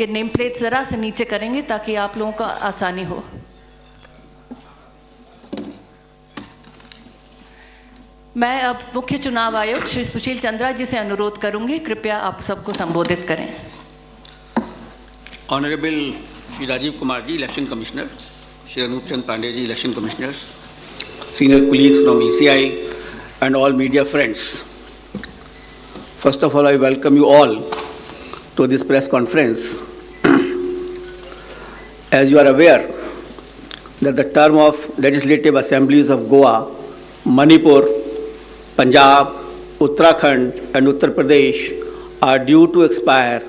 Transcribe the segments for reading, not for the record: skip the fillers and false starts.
ये name plate जरा से नीचे करेंगे ताकि आप लोगों को आसानी हो। मैं अब मुख्य चुनाव आयुक्त श्री सुशील चंद्रा जी से अनुरोध करूंगी, कृपया आप सबको संबोधित करें। Honourable Shri Rajiv Kumar ji, election commissioner, Shri Anup Chand Pande ji, election commissioner, senior colleagues from ECI and all media friends. First of all, I welcome you all to this press conference. As you are aware that the term of legislative assemblies of Goa, Manipur, Punjab, Uttarakhand and Uttar Pradesh are due to expire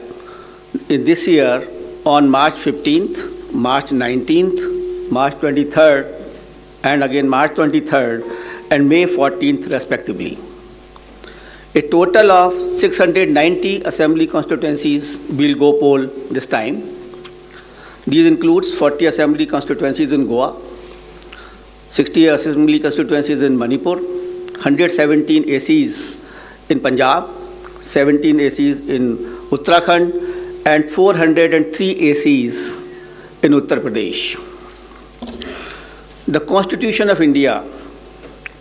in this year on March 15th, March 19th, March 23rd and again March 23rd and May 14th respectively. A total of 690 assembly constituencies will go poll this time. These includes 40 assembly constituencies in Goa, 60 assembly constituencies in Manipur, 117 ACs in Punjab, 17 ACs in Uttarakhand and 403 ACs in Uttar Pradesh. The Constitution of India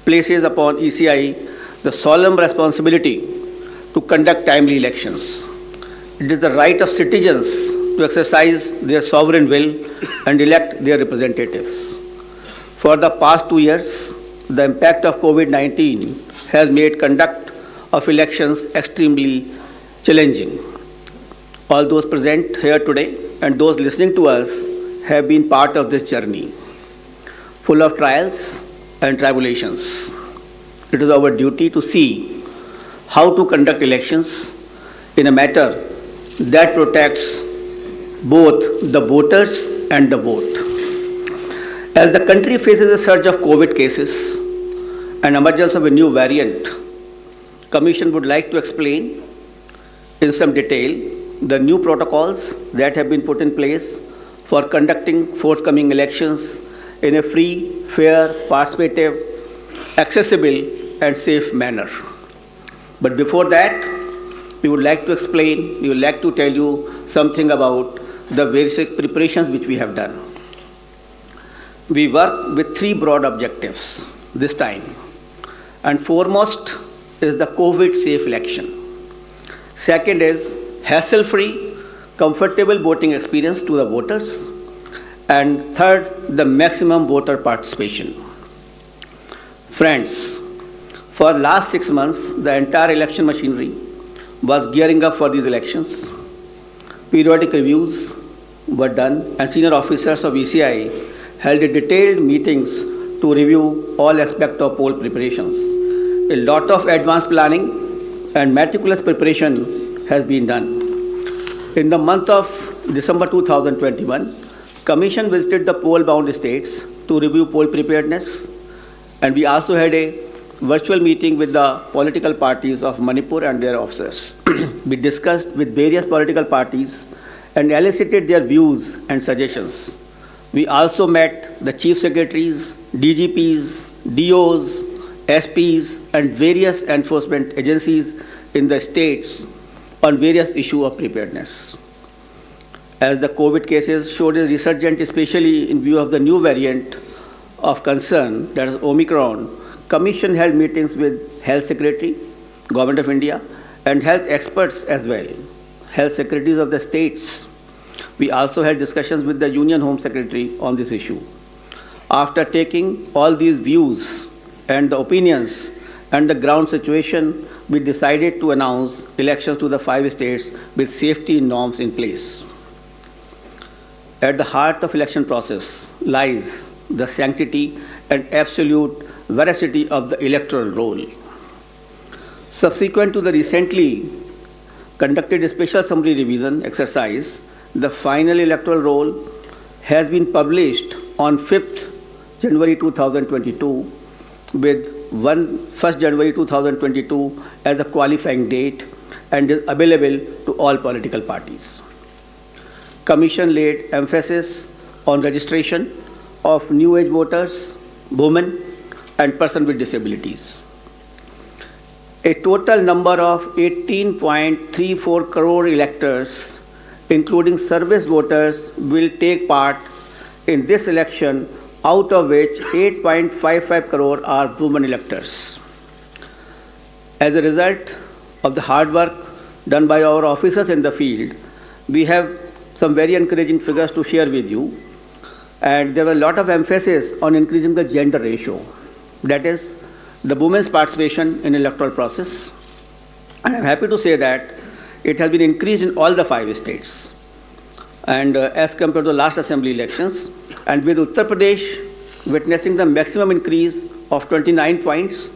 places upon ECI the solemn responsibility to conduct timely elections. It is the right of citizens to exercise their sovereign will and elect their representatives. For the past 2 years, the impact of COVID-19 has made conduct of elections extremely challenging. All those present here today and those listening to us have been part of this journey, full of trials and tribulations. It is our duty to see how to conduct elections in a manner that protects both the voters and the vote. As the country faces a surge of COVID cases and emergence of a new variant, Commission would like to explain in some detail the new protocols that have been put in place for conducting forthcoming elections in a free, fair, participative, accessible and safe manner. But before that, we would like to tell you something about the basic preparations which we have done. We work with 3 broad objectives this time, and foremost is the COVID-safe election. Second is hassle-free, comfortable voting experience to the voters. And third, the maximum voter participation. Friends, for last 6 months, the entire election machinery was gearing up for these elections. Periodic reviews were done and senior officers of ECI held a detailed meetings to review all aspects of poll preparations. A lot of advanced planning and meticulous preparation has been done. In the month of December 2021, Commission visited the poll-bound states to review poll preparedness, and we also had a virtual meeting with the political parties of Manipur and their officers. We discussed with various political parties and elicited their views and suggestions. We also met the chief secretaries, DGPs, DOs, SPs and various enforcement agencies in the states on various issues of preparedness. As the COVID cases showed a resurgence, especially in view of the new variant of concern, that is Omicron, Commission held meetings with Health Secretary, Government of India, and health experts as well, health secretaries of the states. We also had discussions with the Union Home Secretary on this issue. After taking all these views and the opinions and the ground situation, we decided to announce elections to the 5 states with safety norms in place. At the heart of election process lies the sanctity and absolute veracity of the electoral roll. Subsequent to the recently conducted special summary revision exercise, the final electoral roll has been published on 5th January 2022 with 1st January 2022 as a qualifying date and is available to all political parties. Commission laid emphasis on registration of new age voters, women and persons with disabilities. A total number of 18.34 crore electors including service voters, will take part in this election, out of which 8.55 crore are women electors. As a result of the hard work done by our officers in the field, we have some very encouraging figures to share with you. And there was a lot of emphasis on increasing the gender ratio, that is, the women's participation in electoral process. And I'm happy to say that it has been increased in all the 5 states. And as compared to the last assembly elections, and with Uttar Pradesh witnessing the maximum increase of 29 points,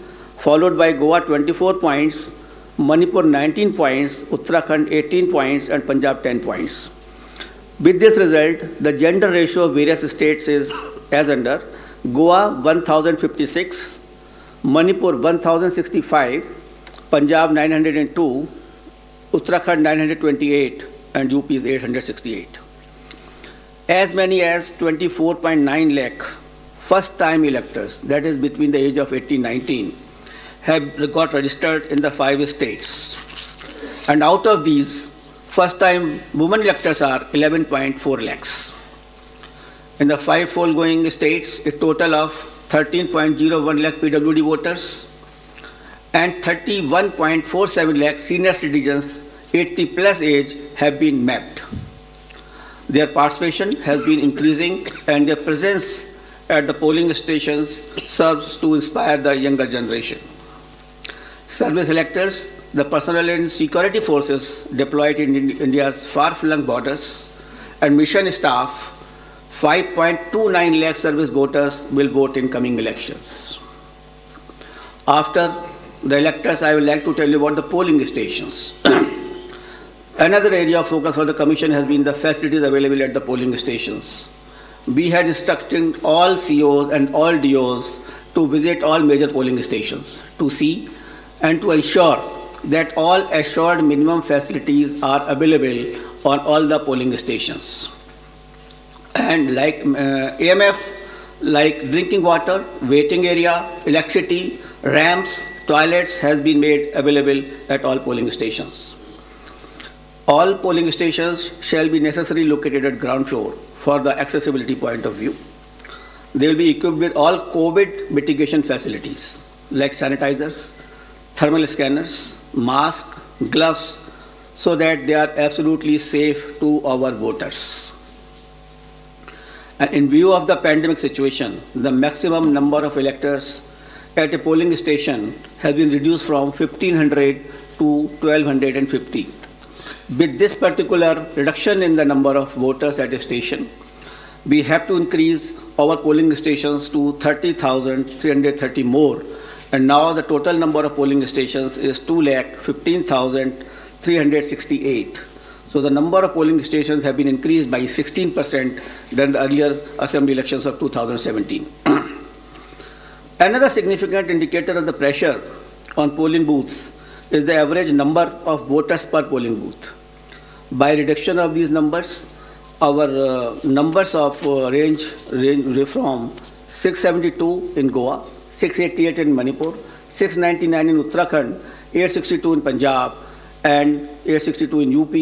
followed by Goa 24 points, Manipur 19 points, Uttarakhand 18 points, and Punjab 10 points. With this result, the gender ratio of various states is as under: Goa 1056, Manipur 1065, Punjab 902, Uttarakhand 928, and UP is 868. As many as 24.9 lakh first-time electors, that is between the age of 18-19, have got registered in the 5 states. And out of these, first-time women electors are 11.4 lakhs. In the 5 foregoing states, a total of 13.01 lakh PWD voters and 31.47 lakh senior citizens 80 plus age have been mapped. Their participation has been increasing, and their presence at the polling stations serves to inspire the younger generation. Service electors, the personnel and security forces deployed in India's far-flung borders, and mission staff, 5.29 lakh service voters will vote in coming elections. After the electors, I would like to tell you about the polling stations. Another area of focus for the Commission has been the facilities available at the polling stations. We had instructed all COs and all DOs to visit all major polling stations to see and to ensure that all assured minimum facilities are available on all the polling stations. And like AMF, like drinking water, waiting area, electricity, ramps, toilets has been made available at all polling stations. All polling stations shall be necessarily located at ground floor for the accessibility point of view. They will be equipped with all COVID mitigation facilities like sanitizers, thermal scanners, masks, gloves, so that they are absolutely safe to our voters. And in view of the pandemic situation, the maximum number of electors at a polling station has been reduced from 1,500 to 1,250. With this particular reduction in the number of voters at a station, we have to increase our polling stations to 30,330 more, and now the total number of polling stations is 2,15,368. So the number of polling stations have been increased by 16% than the earlier assembly elections of 2017. Another significant indicator of the pressure on polling booths is the average number of voters per polling booth. By reduction of these numbers, our numbers of range from 672 in Goa, 688 in Manipur, 699 in Uttarakhand, 862 in Punjab, and 862 in UP.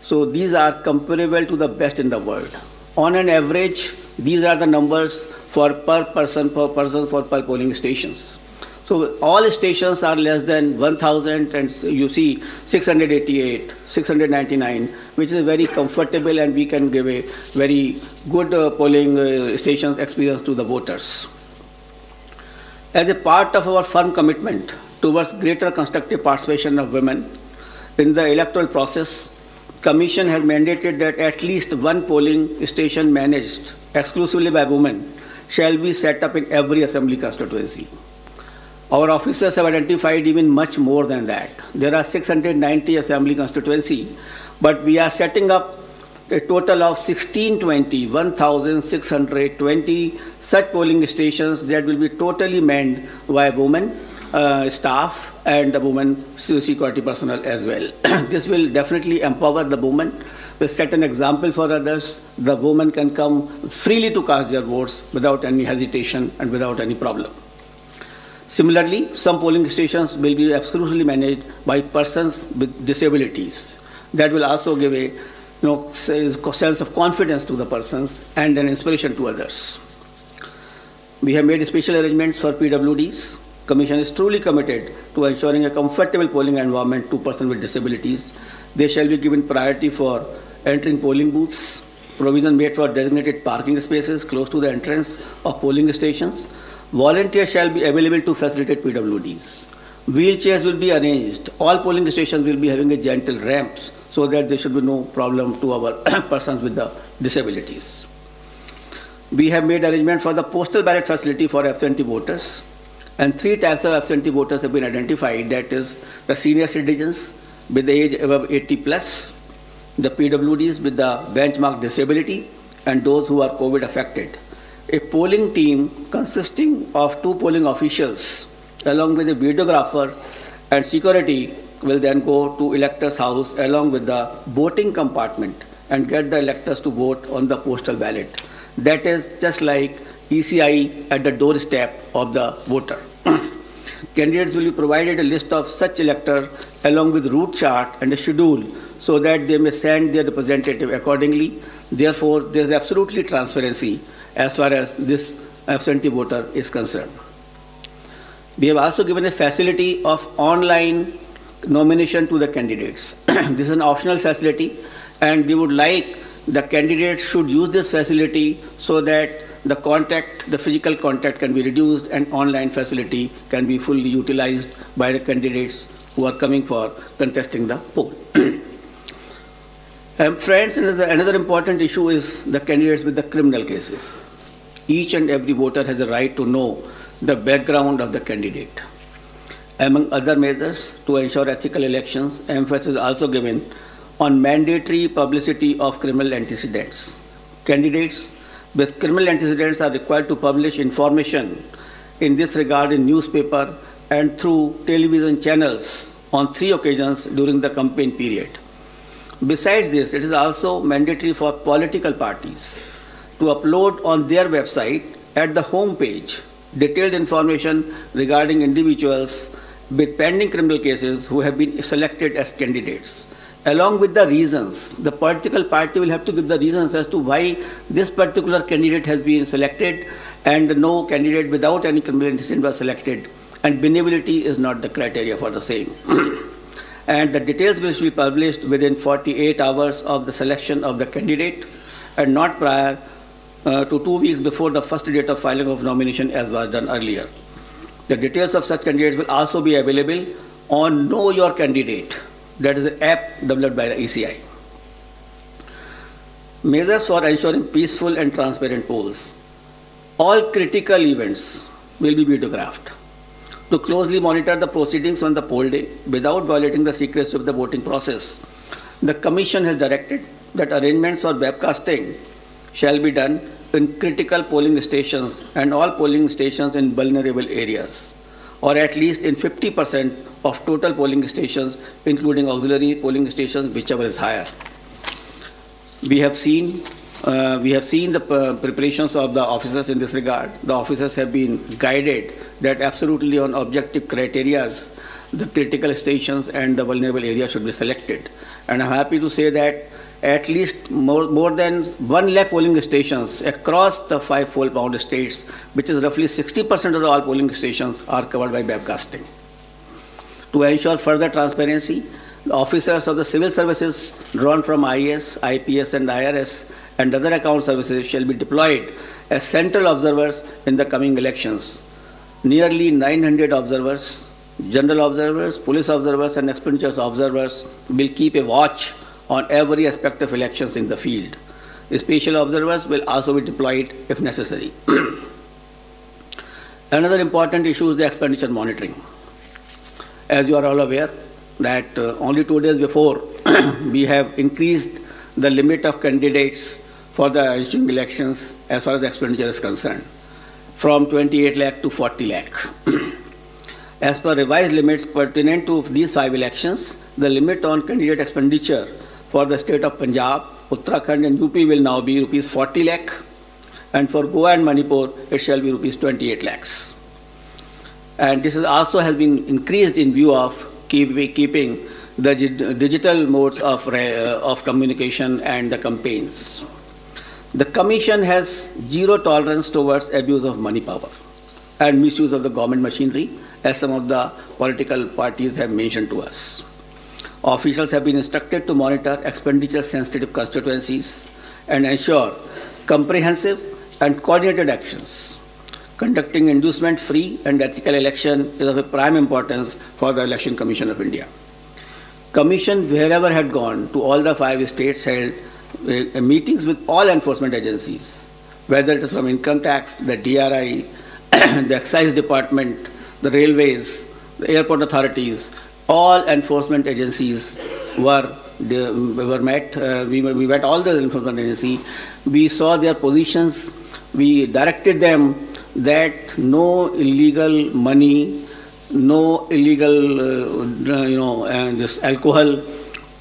So these are comparable to the best in the world. On an average, these are the numbers for per person for per polling stations. So all stations are less than 1,000, and you see 688, 699, which is very comfortable, and we can give a very good polling stations experience to the voters. As a part of our firm commitment towards greater constructive participation of women in the electoral process, Commission has mandated that at least one polling station managed exclusively by women shall be set up in every assembly constituency. Our officers have identified even much more than that. There are 690 assembly constituency, but we are setting up a total of 1,620 such polling stations that will be totally manned by women staff and the women security personnel as well. This will definitely empower the women, will set an example for others. The women can come freely to cast their votes without any hesitation and without any problem. Similarly, some polling stations will be exclusively managed by persons with disabilities. That will also give a sense of confidence to the persons and an inspiration to others. We have made special arrangements for PWDs. Commission is truly committed to ensuring a comfortable polling environment to persons with disabilities. They shall be given priority for entering polling booths, provision made for designated parking spaces close to the entrance of polling stations. Volunteers shall be available to facilitate PWDs. Wheelchairs will be arranged. All polling stations will be having a gentle ramps so that there should be no problem to our persons with the disabilities. We have made arrangement for the postal ballot facility for absentee voters, and 3 types of absentee voters have been identified, that is the senior citizens with the age above 80 plus, the PWDs with the benchmark disability, and those who are COVID affected. A polling team consisting of 2 polling officials along with a videographer and security will then go to electors' house along with the voting compartment and get the electors to vote on the postal ballot. That is just like ECI at the doorstep of the voter. Candidates will be provided a list of such electors along with route chart and a schedule so that they may send their representative accordingly. Therefore, there is absolutely transparency as far as this absentee voter is concerned. We have also given a facility of online nomination to the candidates. This is an optional facility, and we would like the candidates should use this facility so that the physical contact can be reduced and online facility can be fully utilized by the candidates who are coming for contesting the poll. Friends, another important issue is the candidates with the criminal cases. Each and every voter has a right to know the background of the candidate. Among other measures to ensure ethical elections, emphasis is also given on mandatory publicity of criminal antecedents. Candidates with criminal antecedents are required to publish information in this regard in newspaper and through television channels on 3 occasions during the campaign period. Besides this, it is also mandatory for political parties to upload on their website at the home page detailed information regarding individuals with pending criminal cases who have been selected as candidates, along with the reasons. The political party will have to give the reasons as to why this particular candidate has been selected and no candidate without any criminal antecedent was selected, and benevolity is not the criteria for the same. And the details will be published within 48 hours of the selection of the candidate and not prior to 2 weeks before the first date of filing of nomination as was done earlier. The details of such candidates will also be available on Know Your Candidate, that is an app developed by the ECI. Measures for ensuring peaceful and transparent polls. All critical events will be videographed to closely monitor the proceedings on the poll day without violating the secrecy of the voting process. The Commission has directed that arrangements for webcasting shall be done in critical polling stations and all polling stations in vulnerable areas, or at least in 50% of total polling stations, including auxiliary polling stations, whichever is higher. We have seen the preparations of the officers in this regard. The officers have been guided that absolutely on objective criteria, the critical stations and the vulnerable areas should be selected. And I'm happy to say that at least more than 1 lakh polling stations across the 5 poll states, which is roughly 60% of all polling stations, are covered by webcasting. To ensure further transparency, the officers of the civil services drawn from IAS, IPS and IRS and other account services shall be deployed as central observers in the coming elections. Nearly 900 observers, general observers, police observers and expenditures observers will keep a watch on every aspect of elections in the field. The special observers will also be deployed if necessary. Another important issue is the expenditure monitoring. As you are all aware that only 2 days before we have increased the limit of candidates for the ensuing elections as far as the expenditure is concerned from 28 lakh to 40 lakh. As per revised limits pertinent to these 5 elections, the limit on candidate expenditure for the state of Punjab, Uttarakhand and UP will now be rupees 40 lakh, and for Goa and Manipur it shall be rupees 28 lakhs. And this is also has been increased in view of keeping the digital modes of communication and the campaigns. The Commission has zero tolerance towards abuse of money power and misuse of the government machinery, as some of the political parties have mentioned to us. Officials have been instructed to monitor expenditure-sensitive constituencies and ensure comprehensive and coordinated actions. Conducting inducement-free and ethical election is of a prime importance for the Election Commission of India. Commission, wherever had gone to all the 5 states, held meetings with all enforcement agencies, whether it is from income tax, the DRI, the excise department, the railways, the airport authorities. All enforcement agencies were met. We met all the enforcement agencies. We saw their positions. We directed them that no illegal money, no illegal, this alcohol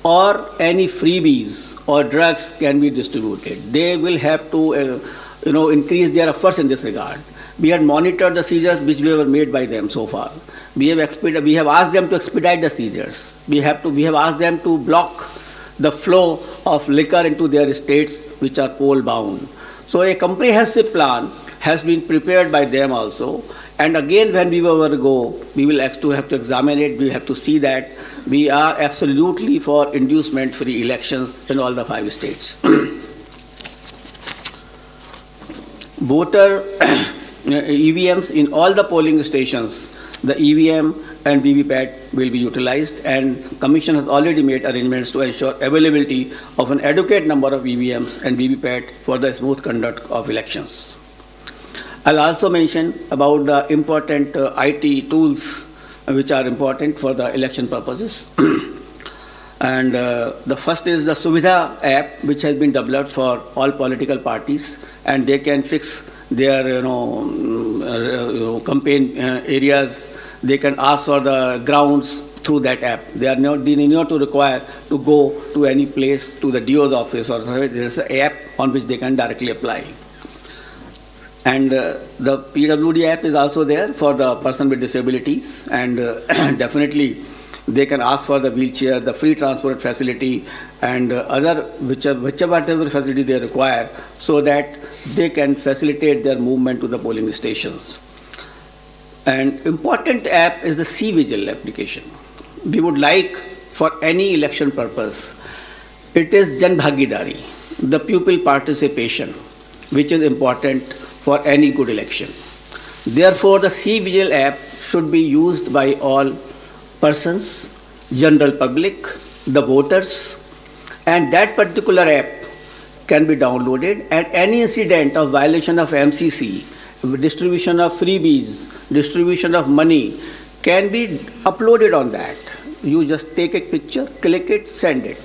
or any freebies or drugs can be distributed. They will have to, increase their efforts in this regard. We had monitored the seizures which were made by them so far. We have asked them to expedite the seizures. We have asked them to block the flow of liquor into their states which are coal bound. So a comprehensive plan has been prepared by them also. And again, when we will go, we will have to examine it. We have to see that we are absolutely for inducement-free elections in all the 5 states. Voter EVMs in all the polling stations, the EVM and VVPAT will be utilized, and Commission has already made arrangements to ensure availability of an adequate number of EVMs and VVPAT for the smooth conduct of elections. I'll also mention about the important IT tools which are important for the election purposes. And the first is the Suvidha app, which has been developed for all political parties, and they can fix their campaign areas. They can ask for the grounds through that app. They are not to require to go to any place, to the DO's office, or there is an app on which they can directly apply. And the PWD app is also there for the person with disabilities, and definitely they can ask for the wheelchair, the free transport facility, and whichever facility they require, so that they can facilitate their movement to the polling stations. An important app is the C-Vigil application. We would like, for any election purpose, it is Jan Bhagidari, the pupil participation, which is important for any good election. Therefore, the C-Vigil app should be used by all persons, general public, the voters, and that particular app can be downloaded, and any incident of violation of MCC, distribution of freebies, distribution of money can be uploaded on that. You just take a picture, click it, send it.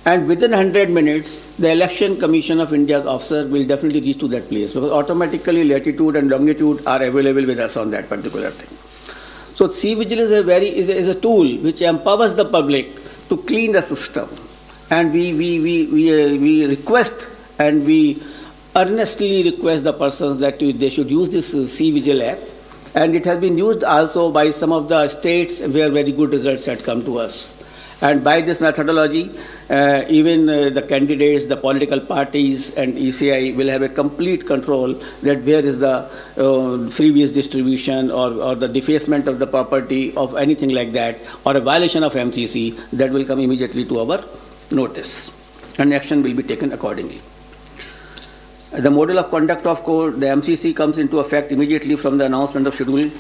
And within 100 minutes, the Election Commission of India's officer will definitely reach to that place, because automatically latitude and longitude are available with us on that particular thing. So C-Vigil is a tool which empowers the public to clean the system. And we request and we earnestly request the persons that they should use this C-Vigil app. And it has been used also by some of the states where very good results had come to us. And by this methodology, even the candidates, the political parties and ECI will have a complete control that where is the freebies distribution or the defacement of the property of anything like that, or a violation of MCC, that will come immediately to our notice, and action will be taken accordingly. The model of conduct of court, the MCC, comes into effect immediately from the announcement of schedule.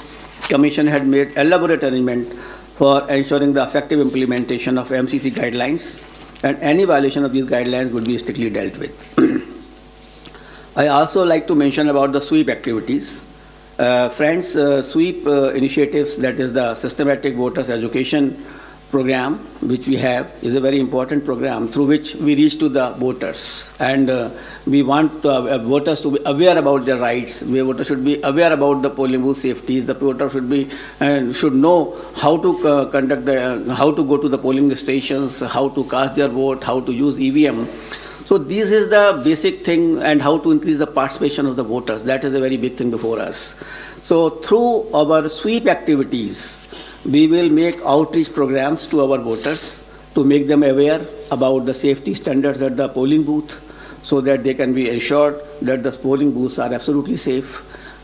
Commission had made elaborate arrangement for ensuring the effective implementation of MCC guidelines, and any violation of these guidelines would be strictly dealt with. I also like to mention about the sweep activities. Friends, sweep initiatives, that is the systematic voters education program which we have, is a very important program through which we reach to the voters, and we want voters to be aware about their rights. Voters should be aware about the polling booth safeties. The voter should know how to how to go to the polling stations, how to cast their vote, how to use EVM. So this is the basic thing, and how to increase the participation of the voters. That is a very big thing before us. So through our sweep activities, we will make outreach programs to our voters to make them aware about the safety standards at the polling booth so that they can be assured that the polling booths are absolutely safe.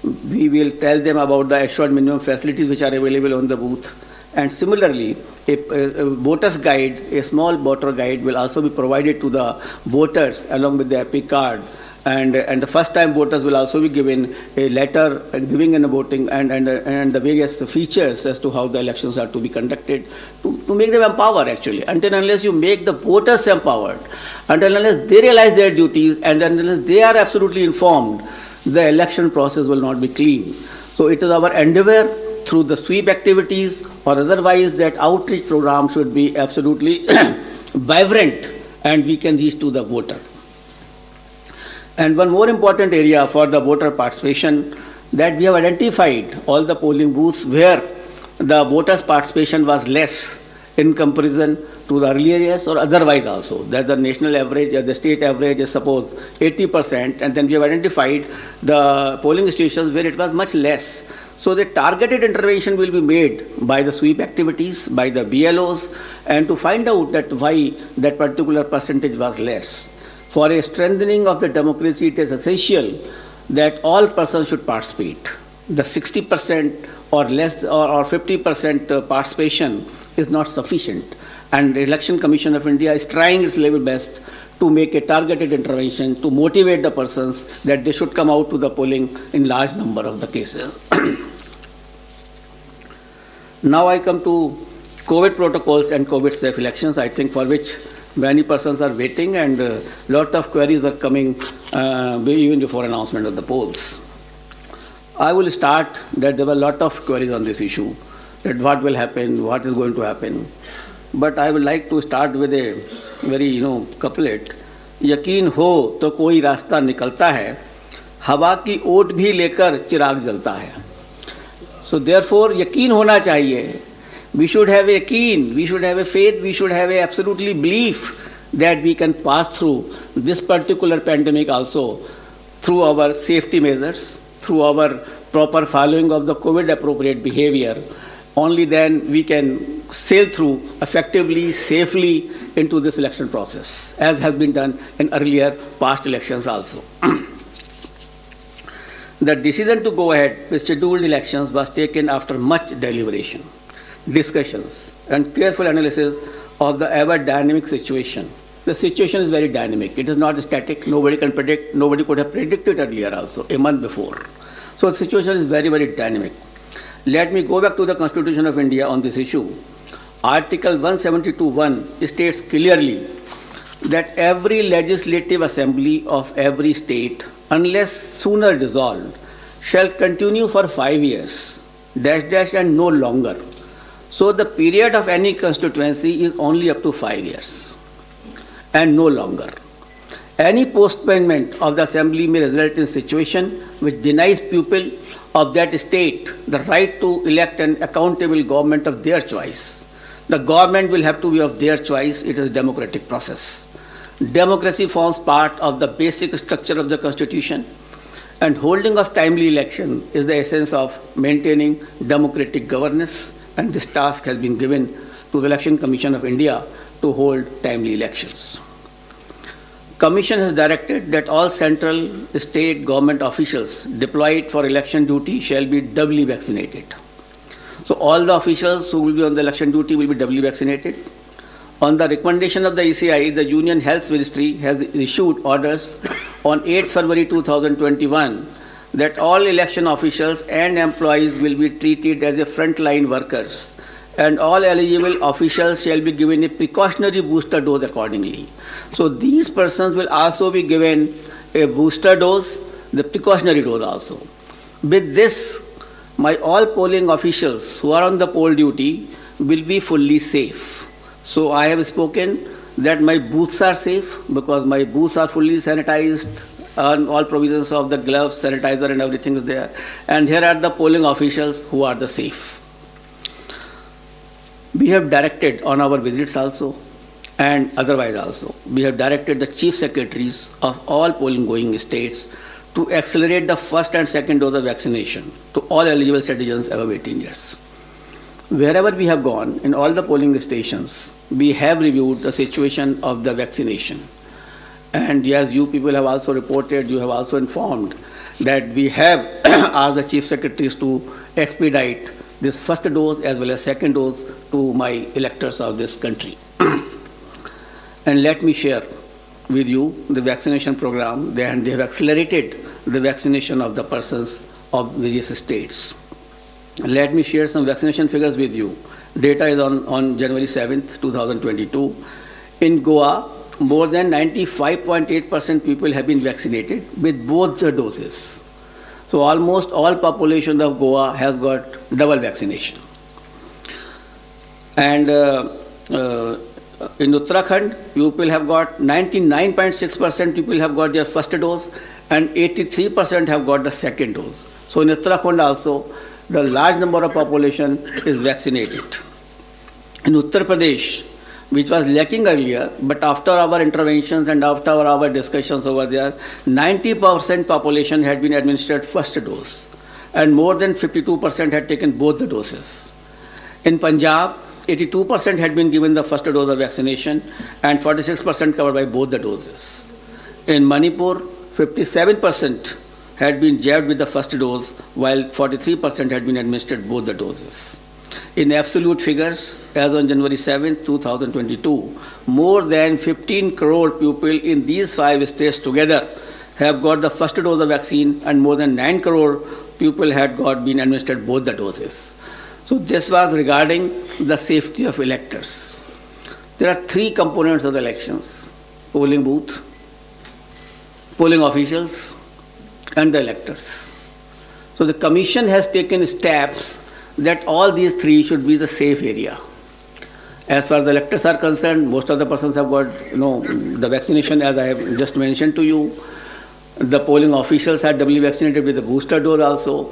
We will tell them about the assured minimum facilities which are available on the booth. And similarly, a voter's guide, a small voter guide will also be provided to the voters along with the EPIC card. And the first-time voters will also be given a letter giving in a voting and the various features as to how the elections are to be conducted to make them empowered actually. Until and unless you make the voters empowered, until and unless they realize their duties and unless they are absolutely informed, the election process will not be clean. So it is our endeavor through the sweep activities or otherwise that outreach program should be absolutely vibrant and we can reach to the voter. And one more important area for the voter participation, that we have identified all the polling booths where the voters' participation was less in comparison to the earlier years or otherwise also. That the national average or the state average is suppose 80%, and then we have identified the polling stations where it was much less. So the targeted intervention will be made by the sweep activities, by the BLOs, and to find out that why that particular percentage was less. For a strengthening of the democracy, it is essential that all persons should participate. The 60% or less or 50% participation is not sufficient. And the Election Commission of India is trying its level best to make a targeted intervention to motivate the persons that they should come out to the polling in large number of the cases. Now I come to COVID protocols and COVID safe elections, I think for which many persons are waiting and a lot of queries are coming even before announcement of the polls. I will start that there were a lot of queries on this issue, that what will happen, what is going to happen. But I would like to start with a very, couplet. यकीन हो तो कोई रास्ता निकलता है, हवा की ओट भी लेकर चिराग जलता है. So therefore, यकीन होना चाहिए. We should have a yaqeen, we should have a faith, we should have a absolutely belief that we can pass through this particular pandemic also through our safety measures, through our proper following of the COVID appropriate behavior. Only then we can sail through effectively, safely into this election process, as has been done in earlier past elections also. The decision to go ahead with scheduled elections was taken after much deliberation, discussions and careful analysis of the ever dynamic situation. The situation is very dynamic. It is not static. Nobody can predict. Nobody could have predicted earlier also, a month before. So the situation is very, very dynamic. Let me go back to the Constitution of India on this issue. Article 172(1) states clearly that every legislative assembly of every state, unless sooner dissolved, shall continue for 5 years, and no longer. So the period of any constituency is only up to 5 years and no longer. Any postponement of the assembly may result in a situation which denies people of that state the right to elect an accountable government of their choice. The government will have to be of their choice. It is a democratic process. Democracy forms part of the basic structure of the Constitution, and holding of timely election is the essence of maintaining democratic governance, and this task has been given to the Election Commission of India to hold timely elections. Commission has directed that all central state government officials deployed for election duty shall be doubly vaccinated. So all the officials who will be on the election duty will be doubly vaccinated. On the recommendation of the ECI, the Union Health Ministry has issued orders on 8 February 2021 that all election officials and employees will be treated as a frontline workers, and all eligible officials shall be given a precautionary booster dose accordingly. So these persons will also be given a booster dose, the precautionary dose also. With this, all polling officials who are on the poll duty will be fully safe. So I have spoken that my booths are safe because my booths are fully sanitized, and all provisions of the gloves, sanitizer and everything is there. And here are the polling officials who are the safe. We have directed on our visits also and otherwise also, we have directed the chief secretaries of all polling going states to accelerate the first and second dose of vaccination to all eligible citizens above 18 years. Wherever we have gone, in all the polling stations, we have reviewed the situation of the vaccination. And as you people have also reported, you have also informed that we have asked the Chief Secretaries to expedite this first dose as well as second dose to my electors of this country. And let me share with you the vaccination program, and they have accelerated the vaccination of the persons of various states. Let me share some vaccination figures with you. Data is on January 7th, 2022. In Goa, more than 95.8% people have been vaccinated with both the doses. So almost all population of Goa has got double vaccination. And in Uttarakhand, people have got 99.6% people have got their first dose and 83% have got the second dose. So in Uttarakhand also, the large number of population is vaccinated. In Uttar Pradesh, which was lacking earlier, but after our interventions and after our discussions over there, 90% population had been administered first dose and more than 52% had taken both the doses. In Punjab, 82% had been given the first dose of vaccination and 46% covered by both the doses. In Manipur, 57% had been jabbed with the first dose, while 43% had been administered both the doses. In absolute figures, as on January 7, 2022, more than 15 crore people in these 5 states together have got the first dose of vaccine and more than 9 crore people had been administered both the doses. So this was regarding the safety of electors. There are 3 components of the elections: polling booth, polling officials, and the electors. So the Commission has taken steps that all these 3 should be the safe area. As far as the electors are concerned, most of the persons have got, the vaccination, as I have just mentioned to you. The polling officials are doubly vaccinated with the booster dose also.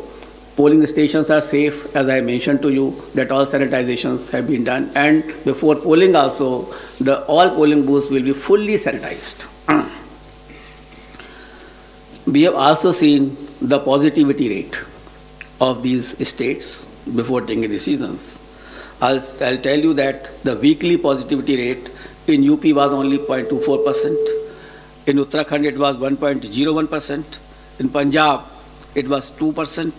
Polling stations are safe, as I mentioned to you, that all sanitizations have been done. And before polling also, all polling booths will be fully sanitized. We have also seen the positivity rate of these states before taking decisions. I'll tell you that the weekly positivity rate in UP was only 0.24%. In Uttarakhand it was 1.01%. In Punjab it was 2%.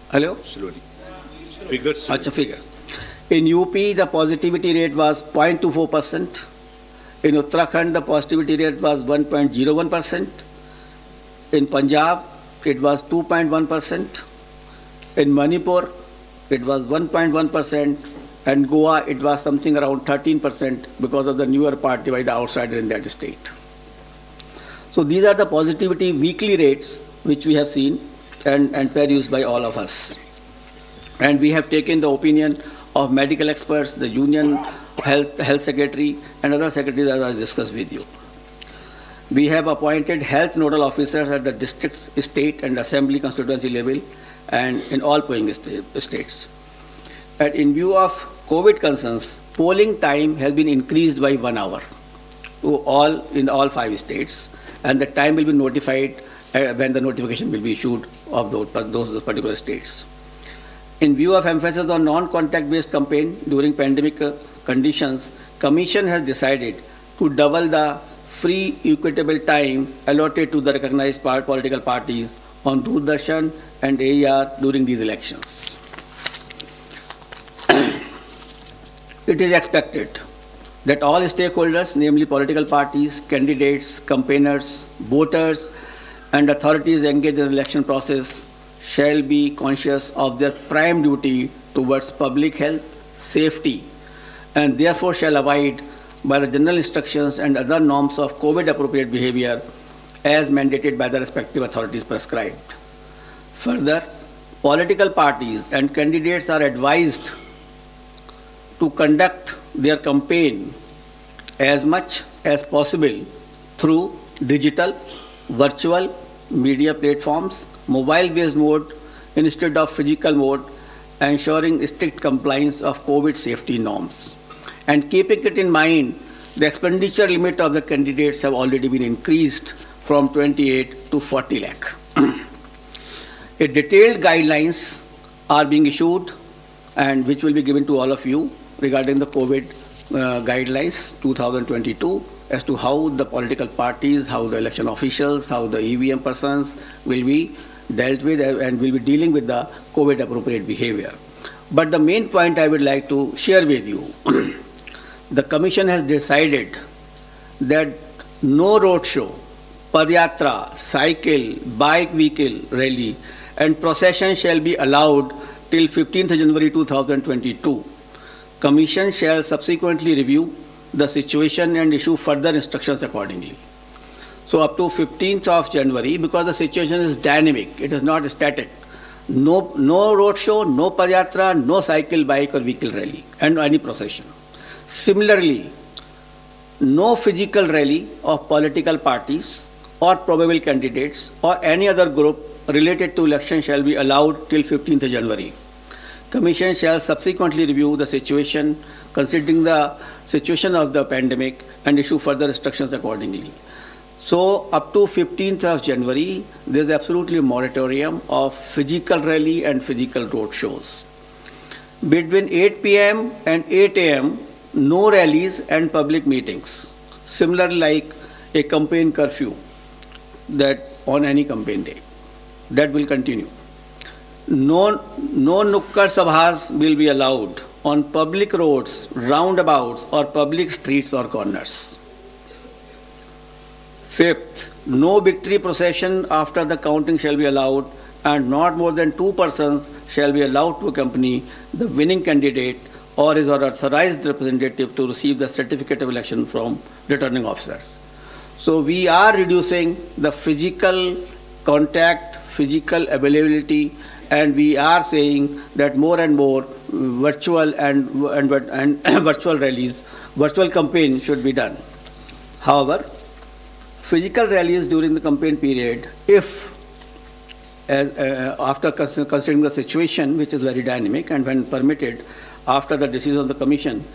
Hello? Slowly. Figures. Figure. In UP the positivity rate was 0.24%. In Uttarakhand the positivity rate was 1.01%. In Punjab it was 2.1%. In Manipur it was 1.1%. And Goa it was something around 13% because of the newer party by the outsider in that state. So these are the positivity weekly rates which we have seen and perused by all of us. And we have taken the opinion of medical experts, the Union Health Secretary and other secretaries as I discussed with you. We have appointed health nodal officers at the district, state and assembly constituency level and in all polling states. And in view of COVID concerns, polling time has been increased by 1 hour in all 5 states, and the time will be notified when the notification will be issued of those particular states. In view of emphasis on non-contact based campaign during pandemic conditions, Commission has decided to double the free equitable time allotted to the recognized political parties on Doordarshan and AER during these elections. It is expected that all stakeholders, namely political parties, candidates, campaigners, voters, and authorities engaged in the election process shall be conscious of their prime duty towards public health, safety, and therefore shall abide by the general instructions and other norms of COVID-appropriate behavior as mandated by the respective authorities prescribed. Further, political parties and candidates are advised to conduct their campaign as much as possible through digital, virtual, media platforms, mobile-based mode instead of physical mode, ensuring strict compliance of COVID safety norms. And keeping it in mind, the expenditure limit of the candidates have already been increased from 28 to 40 lakh. A detailed guidelines are being issued and which will be given to all of you regarding the COVID guidelines 2022 as to how the political parties, how the election officials, how the EVM persons will be dealt with and will be dealing with the COVID appropriate behavior. But the main point I would like to share with you, the Commission has decided that no road show, padyatra, cycle, bike vehicle rally and procession shall be allowed till 15th January 2022. Commission shall subsequently review the situation and issue further instructions accordingly. So up to 15th of January, because the situation is dynamic, it is not static. No road show, no padyatra, no cycle, bike or vehicle rally and any procession. Similarly, no physical rally of political parties or probable candidates or any other group related to election shall be allowed till 15th January. Commission shall subsequently review the situation considering the situation of the pandemic and issue further instructions accordingly. So up to 15th of January, there is absolutely a moratorium of physical rally and physical road shows. Between 8 p.m. and 8 a.m., no rallies and public meetings. Similar like a campaign curfew that on any campaign day. That will continue. No nukkad sabhas will be allowed on public roads, roundabouts or public streets or corners. Fifth, no victory procession after the counting shall be allowed and not more than 2 persons shall be allowed to accompany the winning candidate or his or authorized representative to receive the certificate of election from returning officers. So we are reducing the physical contact, physical availability, and we are saying that more and more virtual and virtual rallies, virtual campaign should be done. However, physical rallies during the campaign period, if after considering the situation, which is very dynamic, and when permitted after the decision of the Commission,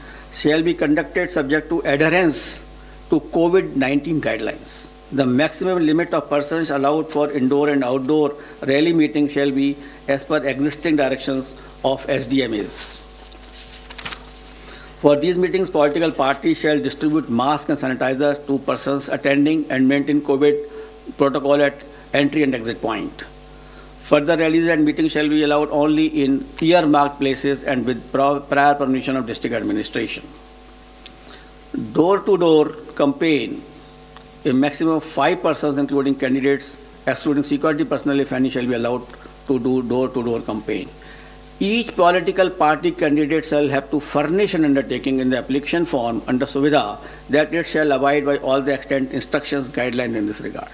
shall be conducted subject to adherence to COVID-19 guidelines. The maximum limit of persons allowed for indoor and outdoor rally meeting shall be as per existing directions of SDMAs. For these meetings, political parties shall distribute masks and sanitizer to persons attending and maintain COVID protocol at entry and exit point. Further rallies and meetings shall be allowed only in earmarked places and with prior permission of district administration. Door-to-door campaign, a maximum of 5 persons including candidates, excluding security personnel if any, shall be allowed to do door-to-door campaign. Each political party candidate shall have to furnish an undertaking in the application form under Suvidha that it shall abide by all the extant instructions, guidelines in this regard.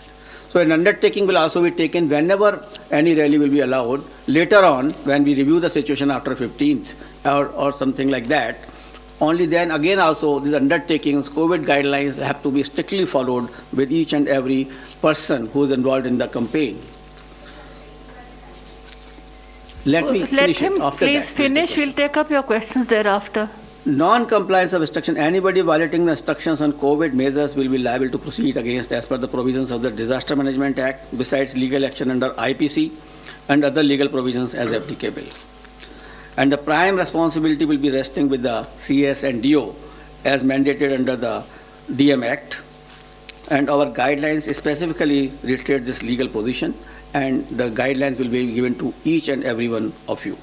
So an undertaking will also be taken whenever any rally will be allowed. Later on, when we review the situation after 15th or something like that, only then again also these undertakings, COVID guidelines have to be strictly followed with each and every person who is involved in the campaign. Let him please finish. We'll take up your questions thereafter. Non-compliance of instruction. Anybody violating the instructions on COVID measures will be liable to proceed against as per the provisions of the Disaster Management Act, besides legal action under IPC and other legal provisions as applicable. And the prime responsibility will be resting with the CS and DO as mandated under the DM Act. And our guidelines specifically reiterate this legal position, and the guidelines will be given to each and every one of you.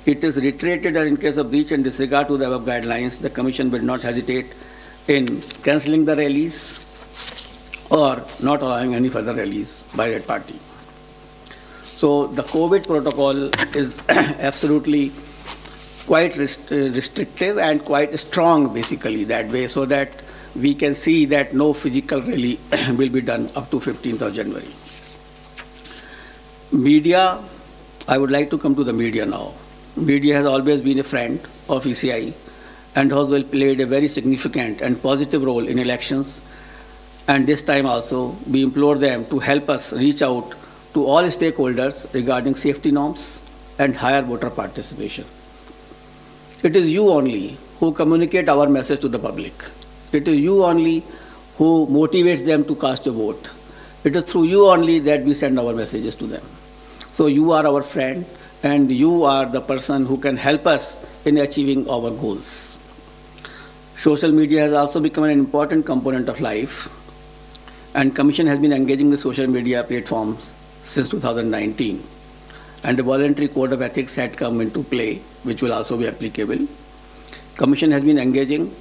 It is reiterated that in case of breach and disregard to the above guidelines, the Commission will not hesitate in cancelling the rallies or not allowing any further rallies by that party. So the COVID protocol is absolutely quite restrictive and quite strong basically that way, so that we can see that no physical rally will be done up to 15th of January. Media, I would like to come to the media now. Media has always been a friend of ECI and has played a very significant and positive role in elections. And this time also, we implore them to help us reach out to all stakeholders regarding safety norms and higher voter participation. It is you only who communicate our message to the public. It is you only who motivates them to cast a vote. It is through you only that we send our messages to them. So you are our friend, and you are the person who can help us in achieving our goals. Social media has also become an important component of life, and Commission has been engaging with social media platforms since 2019, and a voluntary code of ethics had come into play, which will also be applicable. Commission has been engaging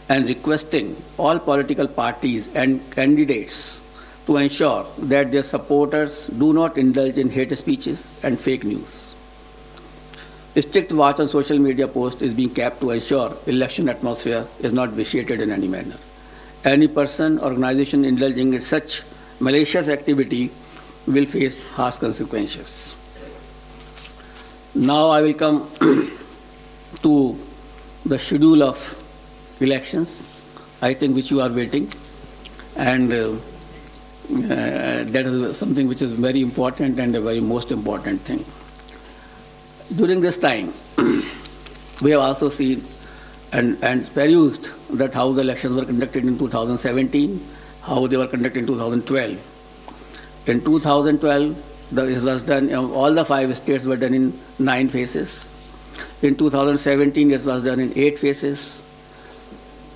and requesting all political parties and candidates to ensure that their supporters do not indulge in hate speeches and fake news. A strict watch on social media posts is being kept to ensure election atmosphere is not vitiated in any manner. Any person or organization indulging in such malicious activity will face harsh consequences. Now I will come to the schedule of elections, I think, which you are waiting, and that is something which is very important and a very most important thing. During this time, we have also seen and perused that how the elections were conducted in 2017, how they were conducted in 2012. In 2012, it was done, all the 5 states were done in 9 phases. In 2017, it was done in 8 phases.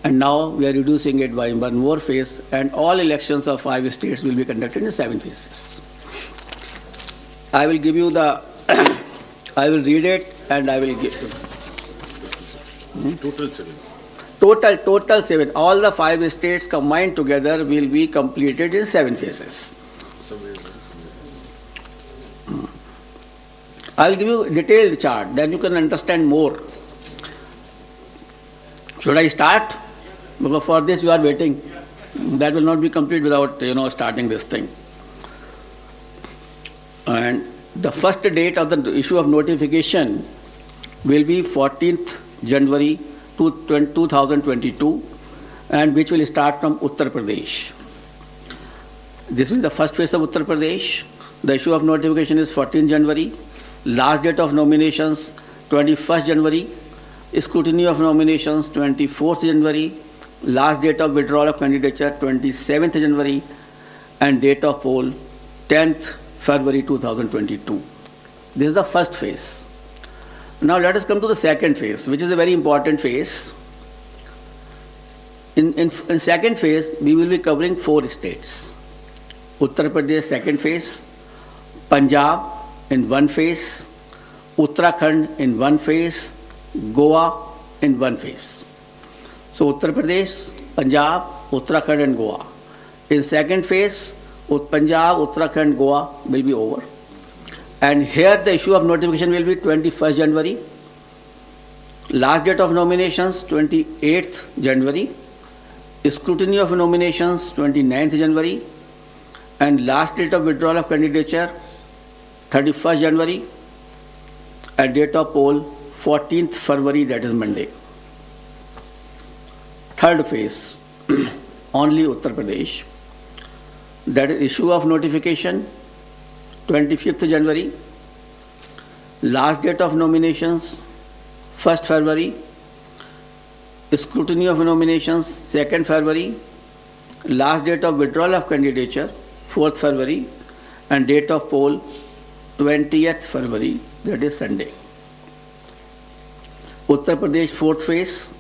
And now we are reducing it by 1 more phase, and all elections of 5 states will be conducted in 7 phases. I will give you the, I will read it and I will give. Total 7. Total 7. All the 5 states combined together will be completed in 7 phases. I will give you a detailed chart, then you can understand more. Should I start? Because for this you are waiting. That will not be complete without, starting this thing. And the first date of the issue of notification will be 14th January 2022, and which will start from Uttar Pradesh. This will be the first phase of Uttar Pradesh. The issue of notification is 14th January. Last date of nominations 21st January. Scrutiny of nominations 24th January. Last date of withdrawal of candidature 27th January, and date of poll 10th February 2022. This is the first phase. Now let us come to the second phase, which is a very important phase. In second phase, we will be covering 4 states. Uttar Pradesh second phase, Punjab in 1 phase, Uttarakhand in 1 phase, Goa in 1 phase. So Uttar Pradesh, Punjab, Uttarakhand and Goa. In second phase, Punjab, Uttarakhand, Goa will be over. And here the issue of notification will be 21st January. Last date of nominations 28th January. Scrutiny of nominations 29th January. And last date of withdrawal of candidature 31st January. And date of poll 14th February, that is Monday. Third phase, only Uttar Pradesh. That is issue of notification 25th January. Last date of nominations 1st February. Scrutiny of nominations 2nd February. Last date of withdrawal of candidature 4th February. And date of poll 20th February, that is Sunday. Uttar Pradesh 4th phase,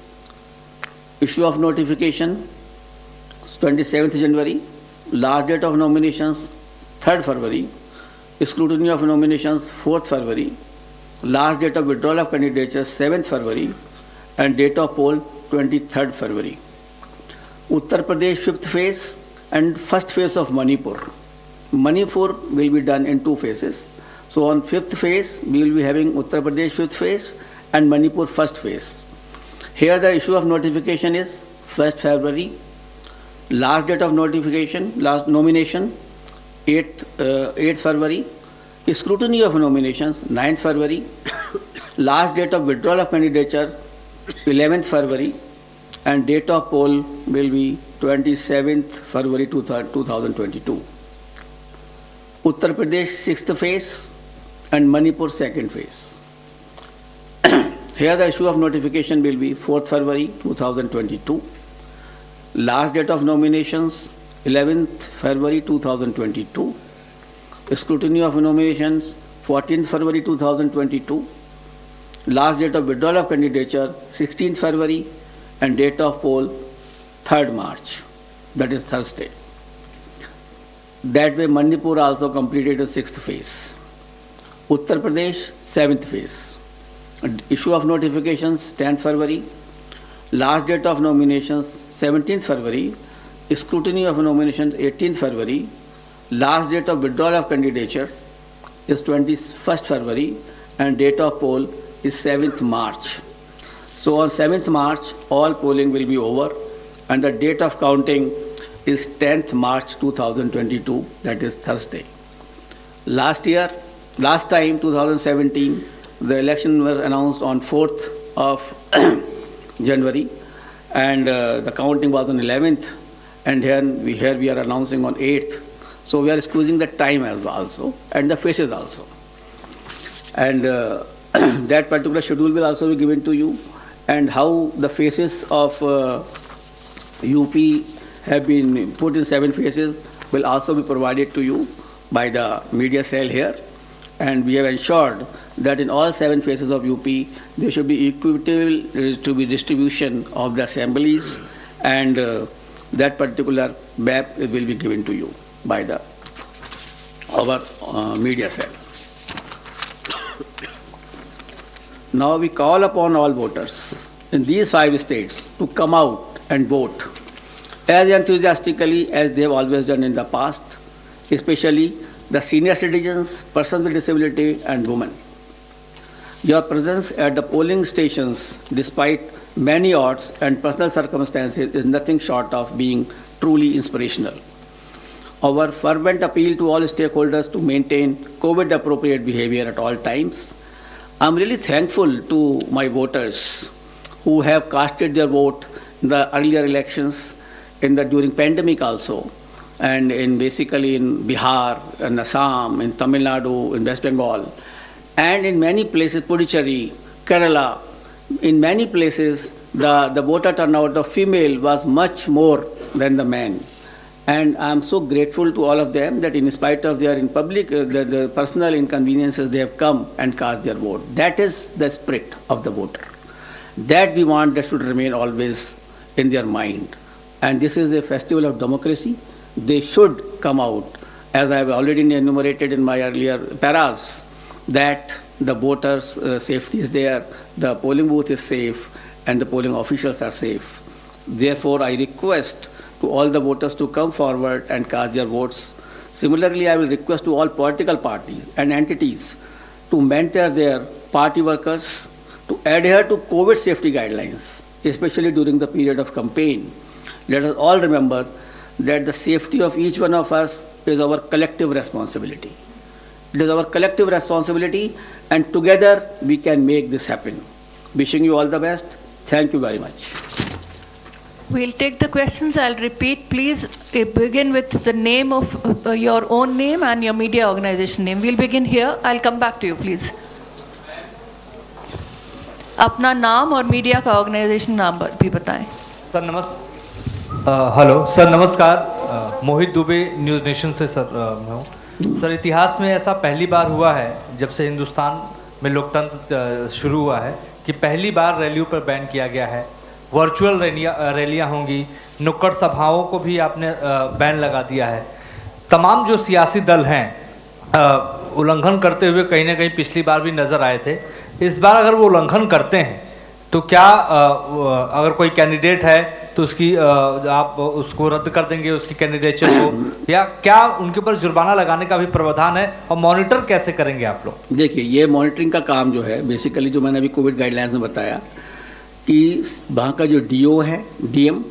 issue of notification 27th January, last date of nominations 3rd February, scrutiny of nominations 4th February, last date of withdrawal of candidature 7th February, and date of poll 23rd February. Uttar Pradesh 5th phase and first phase of Manipur. Manipur will be done in 2 phases. So on 5th phase, we will be having Uttar Pradesh 5th phase and Manipur 1st phase. Here the issue of notification is 1st February. Last date of notification, last nomination 8th February. Scrutiny of nominations 9th February. Last date of withdrawal of candidature 11th February. And date of poll will be 27th February 2022. Uttar Pradesh 6th phase and Manipur 2nd phase. Here the issue of notification will be 4th February 2022. Last date of nominations 11th February 2022. Scrutiny of nominations 14th February 2022. Last date of withdrawal of candidature 16th February and date of poll 3rd March, that is Thursday. That way Manipur also completed the 6th phase. Uttar Pradesh 7th phase. Issue of notifications 10th February. Last date of nominations 17th February. Scrutiny of nominations 18th February. Last date of withdrawal of candidature is 21st February and date of poll is 7th March. So on 7th March, all polling will be over and the date of counting is 10th March 2022, that is Thursday. Last time 2017, the election was announced on 4th of January and the counting was on 11th and here we are announcing on 8th. So we are squeezing the time as also and the faces also. And that particular schedule will also be given to you, and how the phases of UP have been put in 7 phases will also be provided to you by the media cell here. And we have ensured that in all 7 phases of UP there should be equitable to be distribution of the assemblies, and that particular map will be given to you by our media cell. Now we call upon all voters in these 5 states to come out and vote as enthusiastically as they have always done in the past, especially the senior citizens, persons with disability and women. Your presence at the polling stations, despite many odds and personal circumstances, is nothing short of being truly inspirational. Our fervent appeal to all stakeholders to maintain COVID-appropriate behavior at all times. I'm really thankful to my voters who have casted their vote in the earlier elections, during pandemic also, and basically in Bihar, in Assam, in Tamil Nadu, in West Bengal, and in many places, Puducherry, Kerala, in many places the voter turnout of female was much more than the men. And I am so grateful to all of them that in spite of their the personal inconveniences, they have come and cast their vote. That is the spirit of the voter. That we want that should remain always in their mind. And this is a festival of democracy. They should come out, as I have already enumerated in my earlier paras, that the voters' safety is there, the polling booth is safe, and the polling officials are safe. Therefore, I request to all the voters to come forward and cast their votes. Similarly, I will request to all political parties and entities to mentor their party workers to adhere to COVID safety guidelines, especially during the period of campaign. Let us all remember that the safety of each one of us is our collective responsibility. It is our collective responsibility, and together we can make this happen. Wishing you all the best. Thank you very much. We'll take the questions. I'll repeat. Please begin with the name of your own name and your media organization name. We'll begin here. I'll come back to you, please. अपना नाम और media का organisation नाम भी बताएं. Sir hello sir, नमस्कार. मोहित Dubey, news nation से sir मैं हूँ. सर, इतिहास में ऐसा पहली बार हुआ है जब से हिंदुस्तान में लोकतंत्र शुरू हुआ है कि पहली बार रैलियों पर बैन किया गया है. वर्चुअल रैलियां होंगी, नुक्कड़ सभाओं को भी आपने बैन लगा दिया है. तमाम जो सियासी दल हैं उल्लंघन करते हुए कहीं ना कहीं पिछली बार भी नजर आए थे. इस बार अगर वो उल्लंघन करते हैं तो क्या अगर कोई कैंडिडेट है तो उसकी आप उसको रद्द कर देंगे, उसकी कैंडिडेचर को, या क्या उनके ऊपर जुर्माना लगाने का भी प्रावधान है, और मॉनिटर कैसे करेंगे आप लोग? देखिए, ये मॉनिटरिंग का काम जो है, बेसिकली जो मैंने अभी कोविड गाइडलाइंस में बताया कि वहाँ का जो डीओ है, DM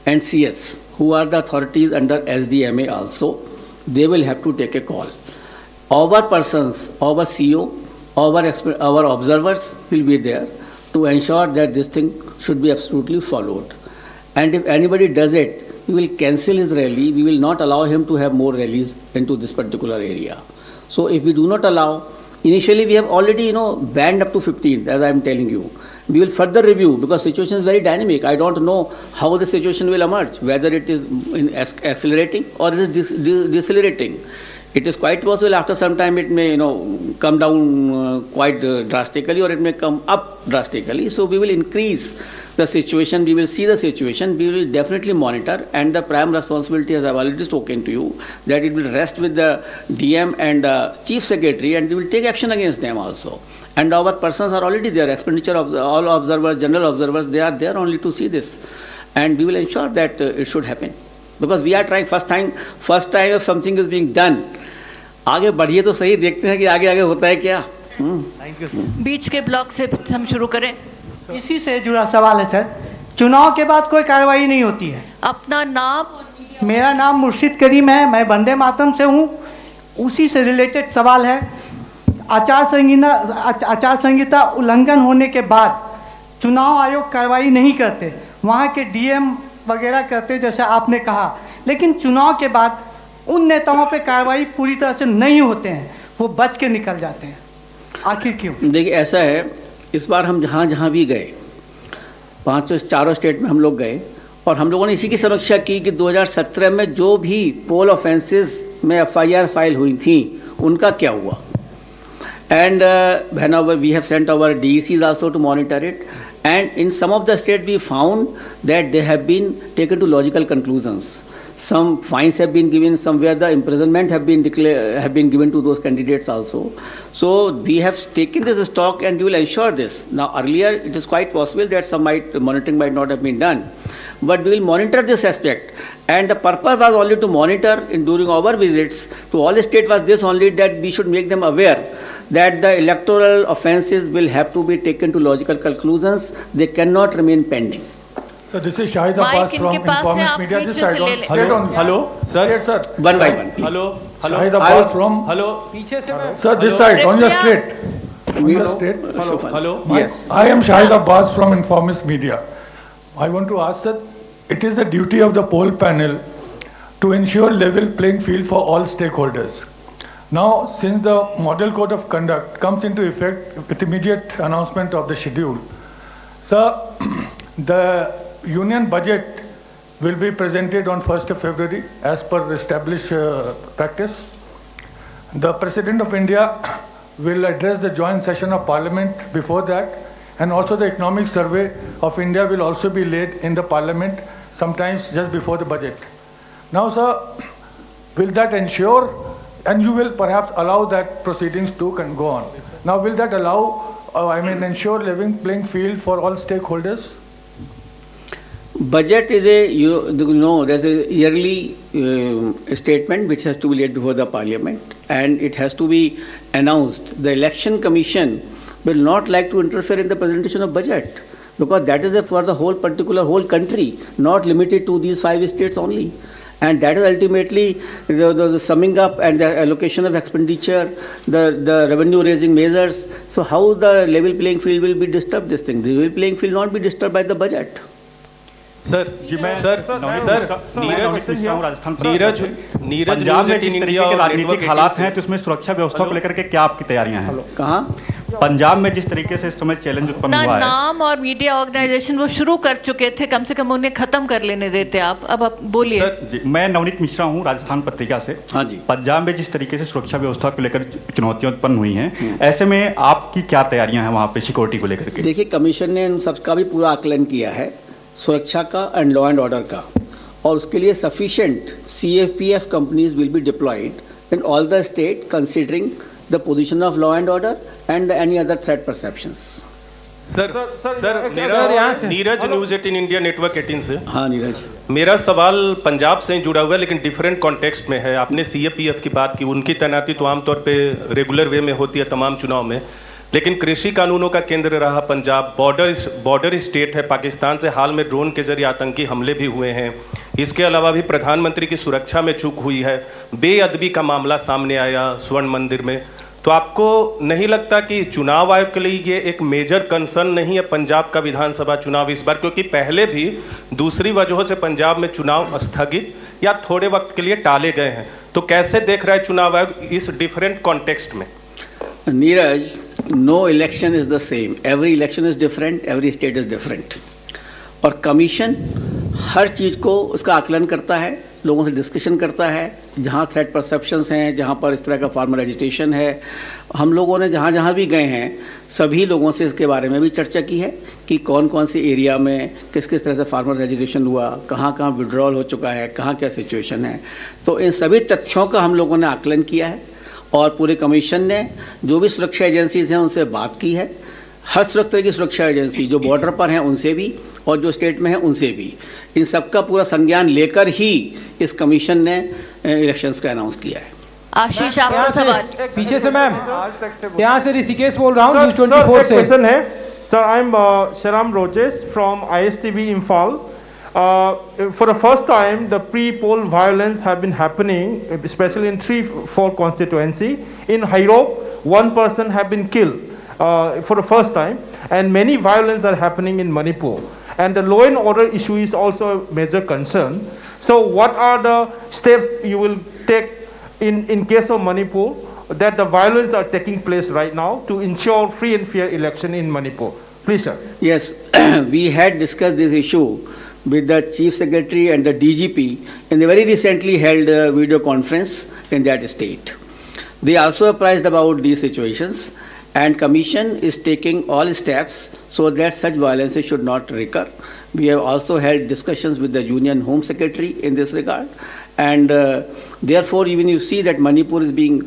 and CS, who are the authorities under SDMA also, they will have to take a call. Our persons, our CEO, our observers will be there to ensure that this thing should be absolutely followed. And if anybody does it, we will cancel his rally. We will not allow him to have more rallies into this particular area. So if we do not allow, initially we have already, banned up to 15th, as I am telling you. We will further review because situation is very dynamic. I don't know how the situation will emerge, whether it is accelerating or it is decelerating. It is quite possible after some time it may, come down quite drastically, or it may come up drastically. So we will increase the situation, we will see the situation, we will definitely monitor, and the prime responsibility, as I've already spoken to you, that it will rest with the DM and the Chief Secretary, and we will take action against them also. And our persons are already there, expenditure of all observers, general observers, they are there only to see this. And we will ensure that it should happen. Because we are trying first time if something is being done. आगे बढ़िए तो सही, देखते हैं कि आगे आगे होता है क्या. Thank you sir. बीच के ब्लॉक से हम शुरू करें. इसी से जुड़ा सवाल है सर. चुनाव के बाद कोई कार्रवाई नहीं होती है. अपना नाम. मेरा नाम मुर्शिद करीम है, मैं वंदे मातरम से हूँ. उसी से रिलेटेड सवाल है. आचार संहिता उल्लंघन होने के बाद चुनाव आयोग कार्रवाई नहीं करते, वहाँ के डीएम वगैरह करते जैसे आपने कहा, लेकिन चुनाव के बाद उन नेताओं पे कार्रवाई पूरी तरह से नहीं होते हैं, वो बच के निकल जाते हैं. आखिर क्यों? देखिए ऐसा है, इस बार हम जहाँ जहाँ भी गए, 4 स्टेट में हम लोग गए, और हम लोगों ने इसी की समीक्षा की कि 2017 में जो भी पोल ऑफेंसेस में FIR फाइल हुई थी उनका क्या हुआ. And whenever we have sent our DECs also to monitor it, and in some of the states we found that they have been taken to logical conclusions. Some fines have been given, somewhere the imprisonment have been given to those candidates also. So they have taken this stock, and we will ensure this. Now earlier it is quite possible that some monitoring might not have been done, but we will monitor this aspect. And the purpose was only to monitor during our visits to all states was this only, that we should make them aware that the electoral offences will have to be taken to logical conclusions. They cannot remain pending. So this is Shahid Mike Abbas from इनके पास है, Informist आप Media. Beach This में side से ले on लें. straight on. Hello Sir, yes, sir. One by one, please. Hello Shahid hello Abbas from. Hello पीछे से मैं. Sir, this side on your straight. On your straight. Hello. Yes. I am Shahid Abbas from Informist Media. I want to ask that it is the duty of the poll panel to ensure level playing field for all stakeholders. Now, since the Model Code of Conduct comes into effect with immediate announcement of the schedule, sir, the Union budget will be presented on 1st of February as per established practice. The President of India will address the joint session of Parliament before that, and also the economic survey of India will also be laid in the Parliament sometimes just before the budget. Now, sir, will that ensure, and you will perhaps allow that proceedings too can go on. Now, will that allow, ensure level playing field for all stakeholders? Budget is there's a yearly statement which has to be laid before the Parliament, and it has to be announced. The Election Commission will not like to interfere in the presentation of budget, because that is for the whole country, not limited to these 5 states only. And that is ultimately the summing up and the allocation of expenditure, the revenue raising measures. So how the level playing field will be disturbed, this thing? The level playing field will not be disturbed by the budget. Sir ji मैं sir Neeraj Punjab में जिस तरीके के राजनीतिक हालात हैं तो उसमें सुरक्षा व्यवस्था को लेकर के क्या आपकी तैयारियां हैं? कहाँ? पंजाब में जिस तरीके से इस समय चैलेंज उत्पन्न हुआ है. नाम और मीडिया ऑर्गेनाइजेशन वो शुरू कर चुके थे, कम से कम उन्हें खत्म कर लेने देते आप. अब आप बोलिए. मैं नवनीत मिश्रा हूं, राजस्थान पत्रिका से. हाँ जी. पंजाब में जिस तरीके से सुरक्षा व्यवस्था को लेकर चुनौतियां उत्पन्न हुई हैं, ऐसे में आपकी क्या तैयारियां हैं वहां पे सिक्योरिटी को लेकर के? देखिए, कमीशन ने इन सबका भी पूरा आकलन किया है, सुरक्षा का एंड लॉ एंड ऑर्डर का, और उसके लिए sufficient CFPF companies will be diploid in all the state considering the position of law and order and any other threat perceptions. Sir मेरा नीरज न्यूज 18 इंडिया नेटवर्क 18 से. हाँ नीरज, मेरा सवाल पंजाब से जुड़ा हुआ है, लेकिन डिफरेंट कॉन्टेक्स्ट में है. आपने CFPF की बात की, उनकी तैनाती तो आमतौर पे रेगुलर वे में होती है तमाम चुनाव में, लेकिन कृषि कानूनों का केंद्र रहा पंजाब. बॉर्डर स्टेट है पाकिस्तान से. हाल में ड्रोन के जरिए आतंकी हमले भी हुए हैं. इसके अलावा भी प्रधानमंत्री की सुरक्षा में चूक हुई है. बेअदबी का मामला सामने आया स्वर्ण मंदिर में. तो आपको नहीं लगता कि चुनाव आयोग के लिए ये एक मेजर कंसर्न नहीं है पंजाब का विधानसभा चुनाव इस बार? क्योंकि पहले भी दूसरी वजहों से पंजाब में चुनाव स्थगित या थोड़े वक्त के लिए टाले गए हैं. तो कैसे देख रहा है चुनाव आयोग इस डिफरेंट कॉन्टेक्स्ट में? Neeraj, no election is the same. Every election is different, every state is different. और कमीशन हर चीज को उसका आकलन करता है, लोगों से डिस्कशन करता है, जहां थ्रेट परसेप्शंस हैं, जहां पर इस तरह का फार्मर एजिटेशन है। हम लोगों ने जहां जहां भी गए हैं सभी लोगों से इसके बारे में भी चर्चा की है कि कौन कौन सी एरिया में किस किस तरह से फार्मर एजिटेशन हुआ, कहां कहां विड्रॉल हो चुका है, कहां क्या सिचुएशन है। तो इन सभी तथ्यों का हम लोगों ने आकलन किया है और पूरे कमीशन ने जो भी सुरक्षा एजेंसीज हैं उनसे बात की है। हर तरह की सुरक्षा एजेंसी जो बॉर्डर पर हैं उनसे भी और जो स्टेट में हैं उनसे भी, इन सबका पूरा संज्ञान लेकर ही इस कमीशन ने इलेक्शंस का अनाउंस किया है। आशीष, आपका सवाल। पीछे से मैम, यहाँ से ऋषिकेश बोल रहा हूँ, न्यूज़ 24 से। क्वेश्चन है sir, I am Sharam Rojesh from ISTV Imphal. For the first time, the pre-poll violence have been happening, especially in 3-4 constituency. In Hairok, one person have been killed for the first time, and many violence are happening in Manipur. And the law and order issue is also a major concern. So what are the steps you will take in case of Manipur that the violence are taking place right now to ensure free and fair election in Manipur? Please, sir. Yes, we had discussed this issue with the Chief Secretary and the DGP in the very recently held video conference in that state. They also apprised about these situations, and Commission is taking all steps so that such violences should not recur. We have also held discussions with the Union Home Secretary in this regard, and therefore even you see that Manipur is being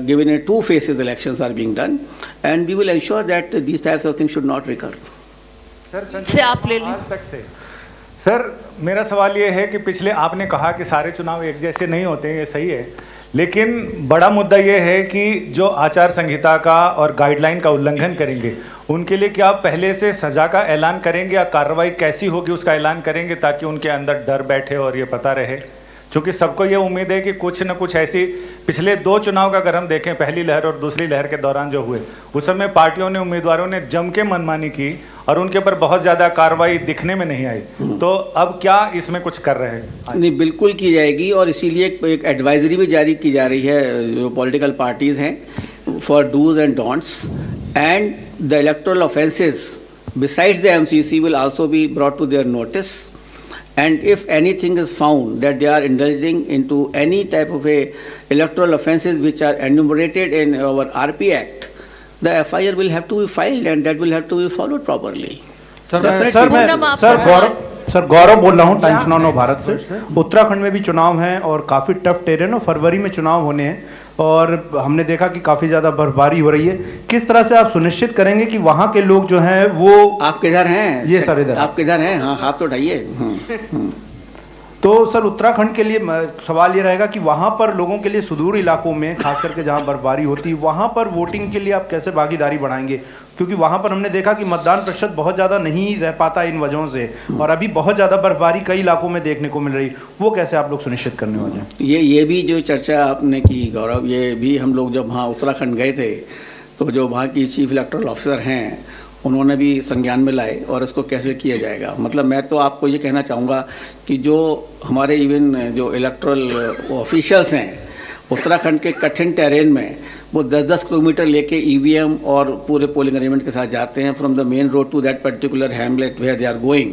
given a 2 phases elections are being done, and we will ensure that these types of things should not recur. से आप ले लें। Sir, मेरा सवाल ये है कि पिछले आपने कहा कि सारे चुनाव एक जैसे नहीं होते हैं, ये सही है, लेकिन बड़ा मुद्दा ये है कि जो आचार संहिता का और गाइडलाइन का उल्लंघन करेंगे उनके लिए क्या आप पहले से सजा का ऐलान करेंगे या कार्रवाई कैसी होगी उसका ऐलान करेंगे ताकि उनके अंदर डर बैठे और ये पता रहे? क्योंकि सबको ये उम्मीद है कि कुछ न कुछ ऐसी पिछले 2 चुनाव का अगर हम देखें, पहली लहर और दूसरी लहर के दौरान जो हुए, उस समय पार्टियों ने, उम्मीदवारों ने जम के मनमानी की और उनके ऊपर बहुत ज्यादा कार्रवाई दिखने में नहीं आई। तो अब क्या इसमें कुछ कर रहे हैं? नहीं, बिल्कुल की जाएगी और इसीलिए एक एडवाइजरी भी जारी की जा रही है जो पॉलिटिकल पार्टीज हैं for dos and don'ts, and the electoral offences besides the MCC will also be brought to their notice. And if anything is found that they are indulging into any type of a electoral offences which are enumerated in our RP Act, the FIR will have to be filed and that will have to be followed properly. Sir Gaurav बोल रहा हूँ, times now Bharat से। उत्तराखंड में भी चुनाव हैं और काफी टफ टेरेन और फरवरी में चुनाव होने हैं और हमने देखा कि काफी ज्यादा बर्फबारी हो रही है। किस तरह से आप सुनिश्चित करेंगे कि वहां के लोग जो हैं वो... आप किधर हैं? ये सर इधर। आप किधर हैं? हाँ, हाथ तो उठाइए। तो सर उत्तराखंड के लिए सवाल ये रहेगा कि वहां पर लोगों के लिए सुदूर इलाकों में, खास करके जहां बर्फबारी होती है, वहां पर वोटिंग के लिए आप कैसे भागीदारी बढ़ाएंगे? क्योंकि वहां पर हमने देखा कि मतदान प्रतिशत बहुत ज्यादा नहीं रह पाता इन वजहों से, और अभी बहुत ज्यादा बर्फबारी कई इलाकों में देखने को मिल रही, वो कैसे आप लोग सुनिश्चित करने वाले हैं? ये भी जो चर्चा आपने की गौरव, ये भी हम लोग जब वहाँ उत्तराखंड गए थे तो जो वहाँ की चीफ इलेक्टोरल ऑफिसर हैं उन्होंने भी संज्ञान में लाए और इसको कैसे किया जाएगा। मतलब मैं तो आपको ये कहना चाहूँगा कि जो हमारे इवन जो इलेक्टोरल ऑफिशियल्स हैं उत्तराखंड के कठिन टेरेन में, वो 10-10 किलोमीटर लेके EVM और पूरे पोलिंग अरेंजमेंट के साथ जाते हैं from the main road to that particular hamlet where they are going.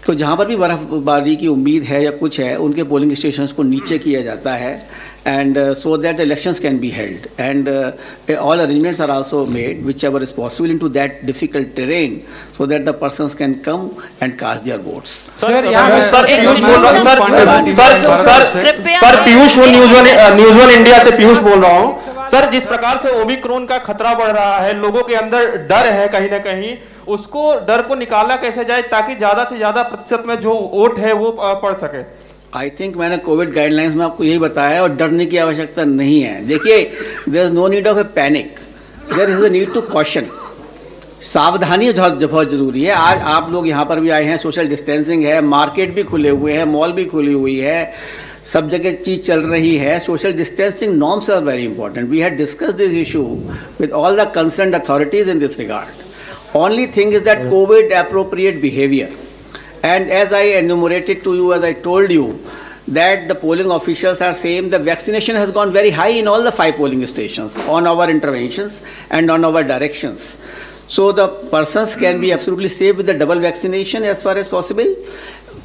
तो जहाँ पर भी बर्फबारी की उम्मीद है या कुछ है, उनके पोलिंग स्टेशंस को नीचे किया जाता है, and so that the elections can be held, and all arrangements are also made whichever is possible into that difficult terrain so that the persons can come and cast their votes. Sir Piyush बोल रहा हूँ, sir Piyush news one India से पीयूष बोल रहा हूँ। Sir, जिस प्रकार से ओमिक्रॉन का खतरा बढ़ रहा है, लोगों के अंदर डर है कहीं ना कहीं, उसको डर को निकाला कैसे जाए ताकि ज्यादा से ज्यादा प्रतिशत में जो वोट है वो पड़ सके? आई थिंक मैंने कोविड गाइडलाइंस में आपको यही बताया और डरने की आवश्यकता नहीं है। देखिए, there is no need of a panic, there is a need to caution. सावधानी बहुत जरूरी है। आज आप लोग यहाँ पर भी आए हैं, सोशल डिस्टेंसिंग है, मार्केट भी खुले हुए हैं, मॉल भी खुली हुई है, सब जगह चीज चल रही है। Social distancing norms are very important. We had discuss this issue with all the concerned authorities in this regard. Only thing is that Covid appropriate behavior. And as I enumerated to you, as I told you, that the polling officials are saying the vaccination has gone very high in all the 5 polling stations on our interventions and on our directions. So the persons can be absolutely safe with the double vaccination as far as possible.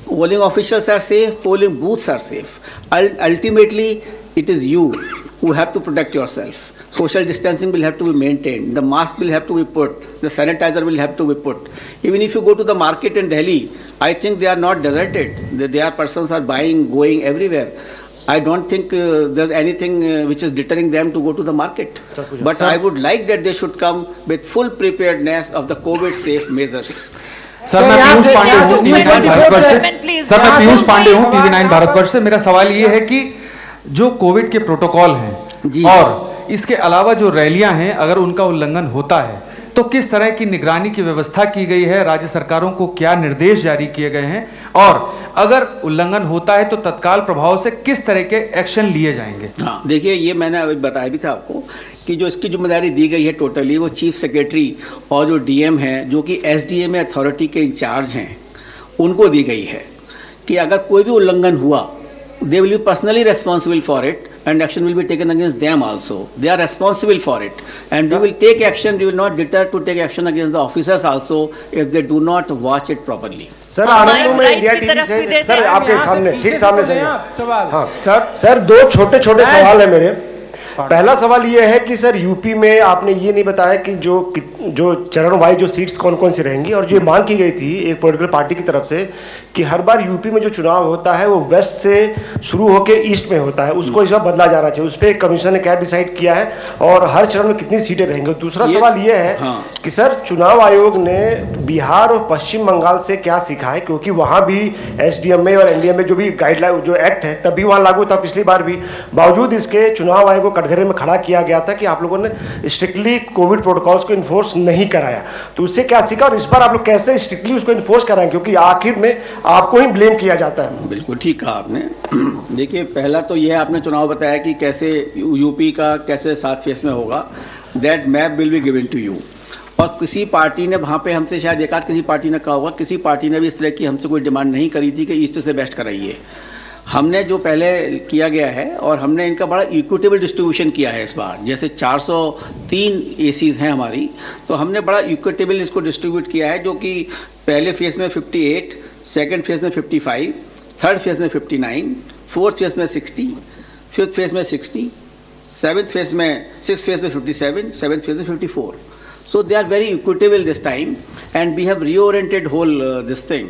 Polling officials are safe, polling booths are safe. Ultimately, it is you who have to protect yourself. Social distancing will have to be maintained. The mask will have to be put. The sanitizer will have to be put. Even if you go to the market in Delhi, I think they are not deserted. Their persons are buying, going everywhere. I don't think there's anything which is deterring them to go to the market. But I would like that they should come with full preparedness of the COVID-safe measures. Sir मैं पीयूष पांडे हूँ TV 9 Bharatvarsh से। Sir मैं पीयूष पांडे हूँ TV 9 Bharatvarsh से। मेरा सवाल ये है कि जो कोविड के प्रोटोकॉल हैं और इसके अलावा जो रैलियां हैं, अगर उनका उल्लंघन होता है तो किस तरह की निगरानी की व्यवस्था की गई है, राज्य सरकारों को क्या निर्देश जारी किए गए हैं, और अगर उल्लंघन होता है तो तत्काल प्रभाव से किस तरह के एक्शन लिए जाएंगे? हाँ, देखिए ये मैंने अभी बताया भी था आपको कि जो इसकी जिम्मेदारी दी गई है टोटली वो चीफ सेक्रेटरी और जो डीएम है, जो कि एसडीएम अथॉरिटी के इंचार्ज हैं, उनको दी गई है कि अगर कोई भी उल्लंघन हुआ, they will be personally responsible for it and action will be taken against them also. They are responsible for it and we will take action. We will not deter to take action against the officers also if they do not watch it properly. Sir Anand में India TV से sir आपके सामने ठीक सामने से सवाल। हाँ sir दो छोटे छोटे सवाल है मेरे। पहला सवाल ये है कि सर यूपी में आपने ये नहीं बताया कि जो चरण वाइज जो सीट्स कौन कौन सी रहेंगी, और जो मांग की गई थी एक पॉलिटिकल पार्टी की तरफ से कि हर बार यूपी में जो चुनाव होता है वो वेस्ट से शुरू होकर ईस्ट में होता है, उसको इस बार बदला जाना चाहिए। उस पर कमीशन ने क्या डिसाइड किया है और हर चरण में कितनी सीटें रहेंगी? दूसरा सवाल ये है कि सर चुनाव आयोग ने बिहार और पश्चिम बंगाल से क्या सीखा है, क्योंकि वहां भी एसडीएम में और एनडीएम में जो भी गाइडलाइन जो एक्ट है तब भी वहां लागू था पिछली बार भी, बावजूद इसके चुनाव आयोग को कटघरे में खड़ा किया गया था कि आप लोगों ने स्ट्रिक्टली कोविड प्रोटोकॉल्स को इन्फोर्स नहीं कराया। तो उससे क्या सीखा और इस बार आप लोग कैसे स्ट्रिक्टली उसको इन्फोर्स कराएं, क्योंकि आखिर में आपको ही ब्लेम किया जाता है? बिल्कुल ठीक कहा आपने। देखिए पहला तो यह आपने चुनाव बताया कि कैसे यूपी का कैसे 7 फेज में होगा, that map will be given to you. और किसी पार्टी ने वहां पे हमसे शायद एक आध किसी पार्टी ने कहा होगा, किसी पार्टी ने भी इस तरह की हमसे कोई डिमांड नहीं करी थी कि ईस्ट से वेस्ट कराइए। हमने जो पहले किया गया है और हमने इनका बड़ा इक्विटेबल डिस्ट्रीब्यूशन किया है इस बार, जैसे 403 एसीज हैं हमारी, तो हमने बड़ा इक्विटेबल इसको डिस्ट्रीब्यूट किया है, जो कि पहले फेज में 58, सेकेंड फेज में 55, थर्ड फेज में 59, फोर्थ फेज में 60, फिफ्थ फेज में 60, सेवेंथ फेज में 6th फेज में 57, सेवेंथ फेज में 54. So they are very equitable this time, and we have reoriented whole this thing.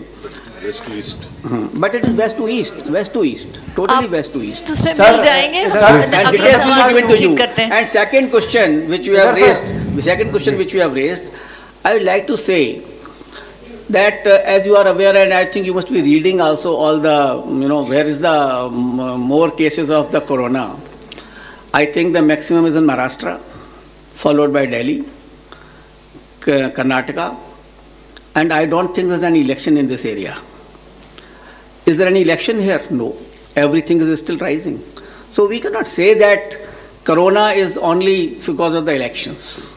West to east. But it is west to east, totally west to east. उसमें मिल जाएंगे। And details will be given to you. And second question which you have raised, I would like to say that as you are aware, and I think you must be reading also all the, where is the more cases of the corona. I think the maximum is in Maharashtra, followed by Delhi, Karnataka, and I don't think there's any election in this area. Is there any election here? No. Everything is still rising. So we cannot say that corona is only because of the elections.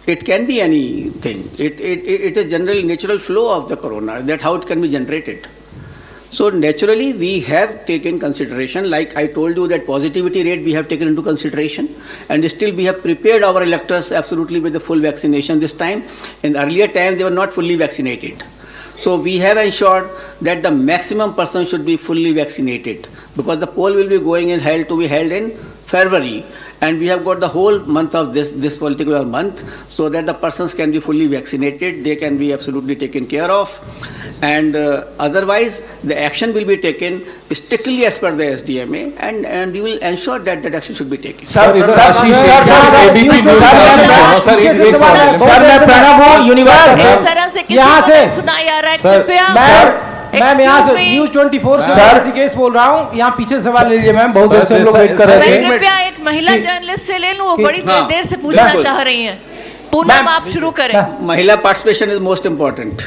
It can be anything. It is generally natural flow of the corona. That's how it can be generated. So naturally we have taken consideration, like I told you that positivity rate we have taken into consideration, and still we have prepared our electors absolutely with the full vaccination this time. In earlier time they were not fully vaccinated. So we have ensured that the maximum person should be fully vaccinated, because the poll will be to be held in February, and we have got the whole month of this particular month, so that the persons can be fully vaccinated, they can be absolutely taken care of, and otherwise the action will be taken strictly as per the SDMA, and we will ensure that that action should be taken. Sir मैं प्रणव हूँ university यहाँ से सुना जा रहा है, sir कृपया ma'am यहाँ से न्यूज 24 से ऋषिकेश बोल रहा हूँ। यहाँ पीछे सवाल ले लीजिए मैम, बहुत देर से लोग वेट कर रहे थे। कृपया एक महिला जर्नलिस्ट से ले लूँ, वो बड़ी देर से पूछना चाह रही हैं। पूनम आप शुरू करें। महिला participation is most important.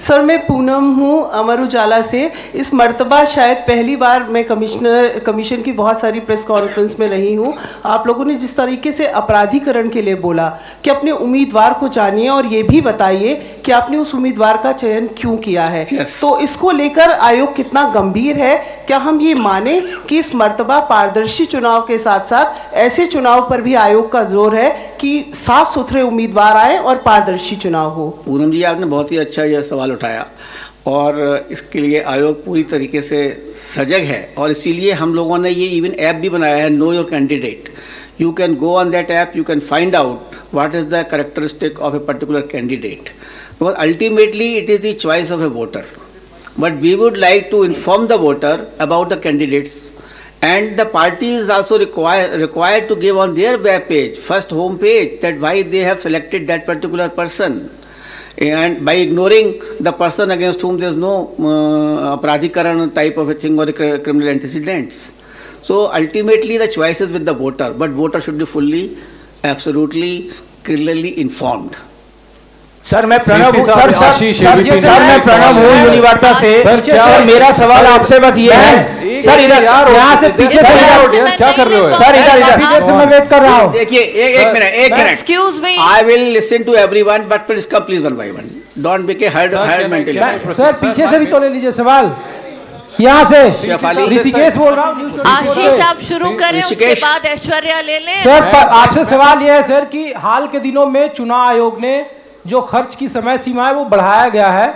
Sir मैं पूनम हूँ अमर उजाला से। इस मर्तबा शायद पहली बार मैं कमीशन की बहुत सारी प्रेस कॉन्फ्रेंस में रही हूँ। आप लोगों ने जिस तरीके से अपराधीकरण के लिए बोला कि अपने उम्मीदवार को जानिए और ये भी बताइए कि आपने उस उम्मीदवार का चयन क्यों किया है। तो इसको लेकर आयोग कितना गंभीर है? क्या हम ये माने कि इस मर्तबा पारदर्शी चुनाव के साथ साथ ऐसे चुनाव पर भी आयोग का जोर है कि साफ सुथरे उम्मीदवार आए और पारदर्शी चुनाव हो? पूनम जी आपने बहुत ही अच्छा यह सवाल उठाया। और इसके लिए आयोग पूरी तरीके से सजग है और इसीलिए हम लोगों ने ये इवन ऐप भी बनाया है, know your candidate. You can go on that app, you can find out what is the characteristic of a particular candidate. Because ultimately it is the choice of a voter. But we would like to inform the voter about the candidates, and the party is also required to give on their web page, first home page, that why they have selected that particular person. And by ignoring the person against whom there is no apradhikaran type of a thing or a criminal antecedents. So ultimately the choice is with the voter, but voter should be fully, absolutely, clearly informed. Sir मैं प्रणव हूँ sir मैं प्रणव हूँ यूनिवार्ता से. Sir मेरा सवाल आपसे बस ये है सर, इधर यहाँ से पीछे से क्या कर रहे हो सर, इधर इधर से मैं वेट कर रहा हूँ. देखिए एक minute excuse me, I will listen to everyone but please come please one by one, don't make a herd mentally. Sir पीछे से भी तो ले लीजिए सवाल, यहाँ से ऋषिकेश बोल रहा हूँ. आशीष आप शुरू करें, उसके बाद ऐश्वर्या ले लें. सर आपसे सवाल यह है सर कि हाल के दिनों में चुनाव आयोग ने जो खर्च की समय सीमा है वो बढ़ाया गया है,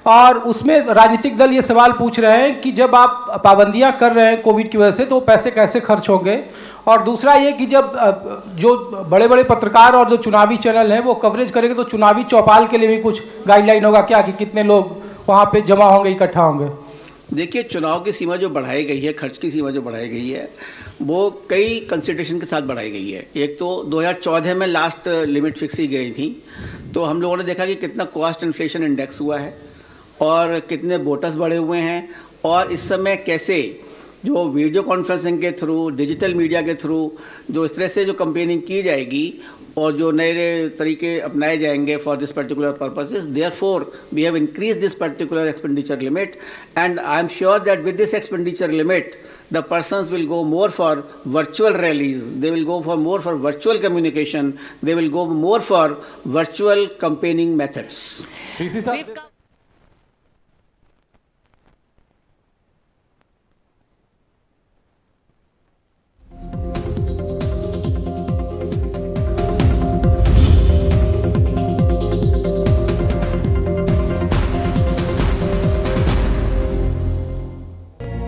और उसमें राजनीतिक दल ये सवाल पूछ रहे हैं कि जब आप पाबंदियां कर रहे हैं कोविड की वजह से तो पैसे कैसे खर्च होंगे. और दूसरा ये कि जब जो बड़े बड़े पत्रकार और जो चुनावी चैनल हैं वो कवरेज करेंगे तो चुनावी चौपाल के लिए भी कुछ गाइडलाइन होगा क्या, कि कितने लोग वहां पे जमा होंगे, इकट्ठा होंगे. देखिए चुनाव की सीमा जो बढ़ाई गई है, खर्च की सीमा जो बढ़ाई गई है, वो कई कंसिडरेशन के साथ बढ़ाई गई है. एक तो 2014 में लास्ट लिमिट फिक्स ही गई थी, तो हम लोगों ने देखा कि कितना कॉस्ट इन्फ्लेशन इंडेक्स हुआ है और कितने वोटर्स बढ़े हुए हैं, और इस समय कैसे जो वीडियो कॉन्फ्रेंसिंग के थ्रू, डिजिटल मीडिया के थ्रू जो इस तरह से जो कैंपेनिंग की जाएगी और जो नए तरीके अपनाए जाएंगे for this particular purposes, therefore we have increase this particular expenditure limit, and I am sure that with this expenditure limit the persons will go more for virtual rallies, they will go for more for virtual communication, they will go more for virtual campaigning methods. We've come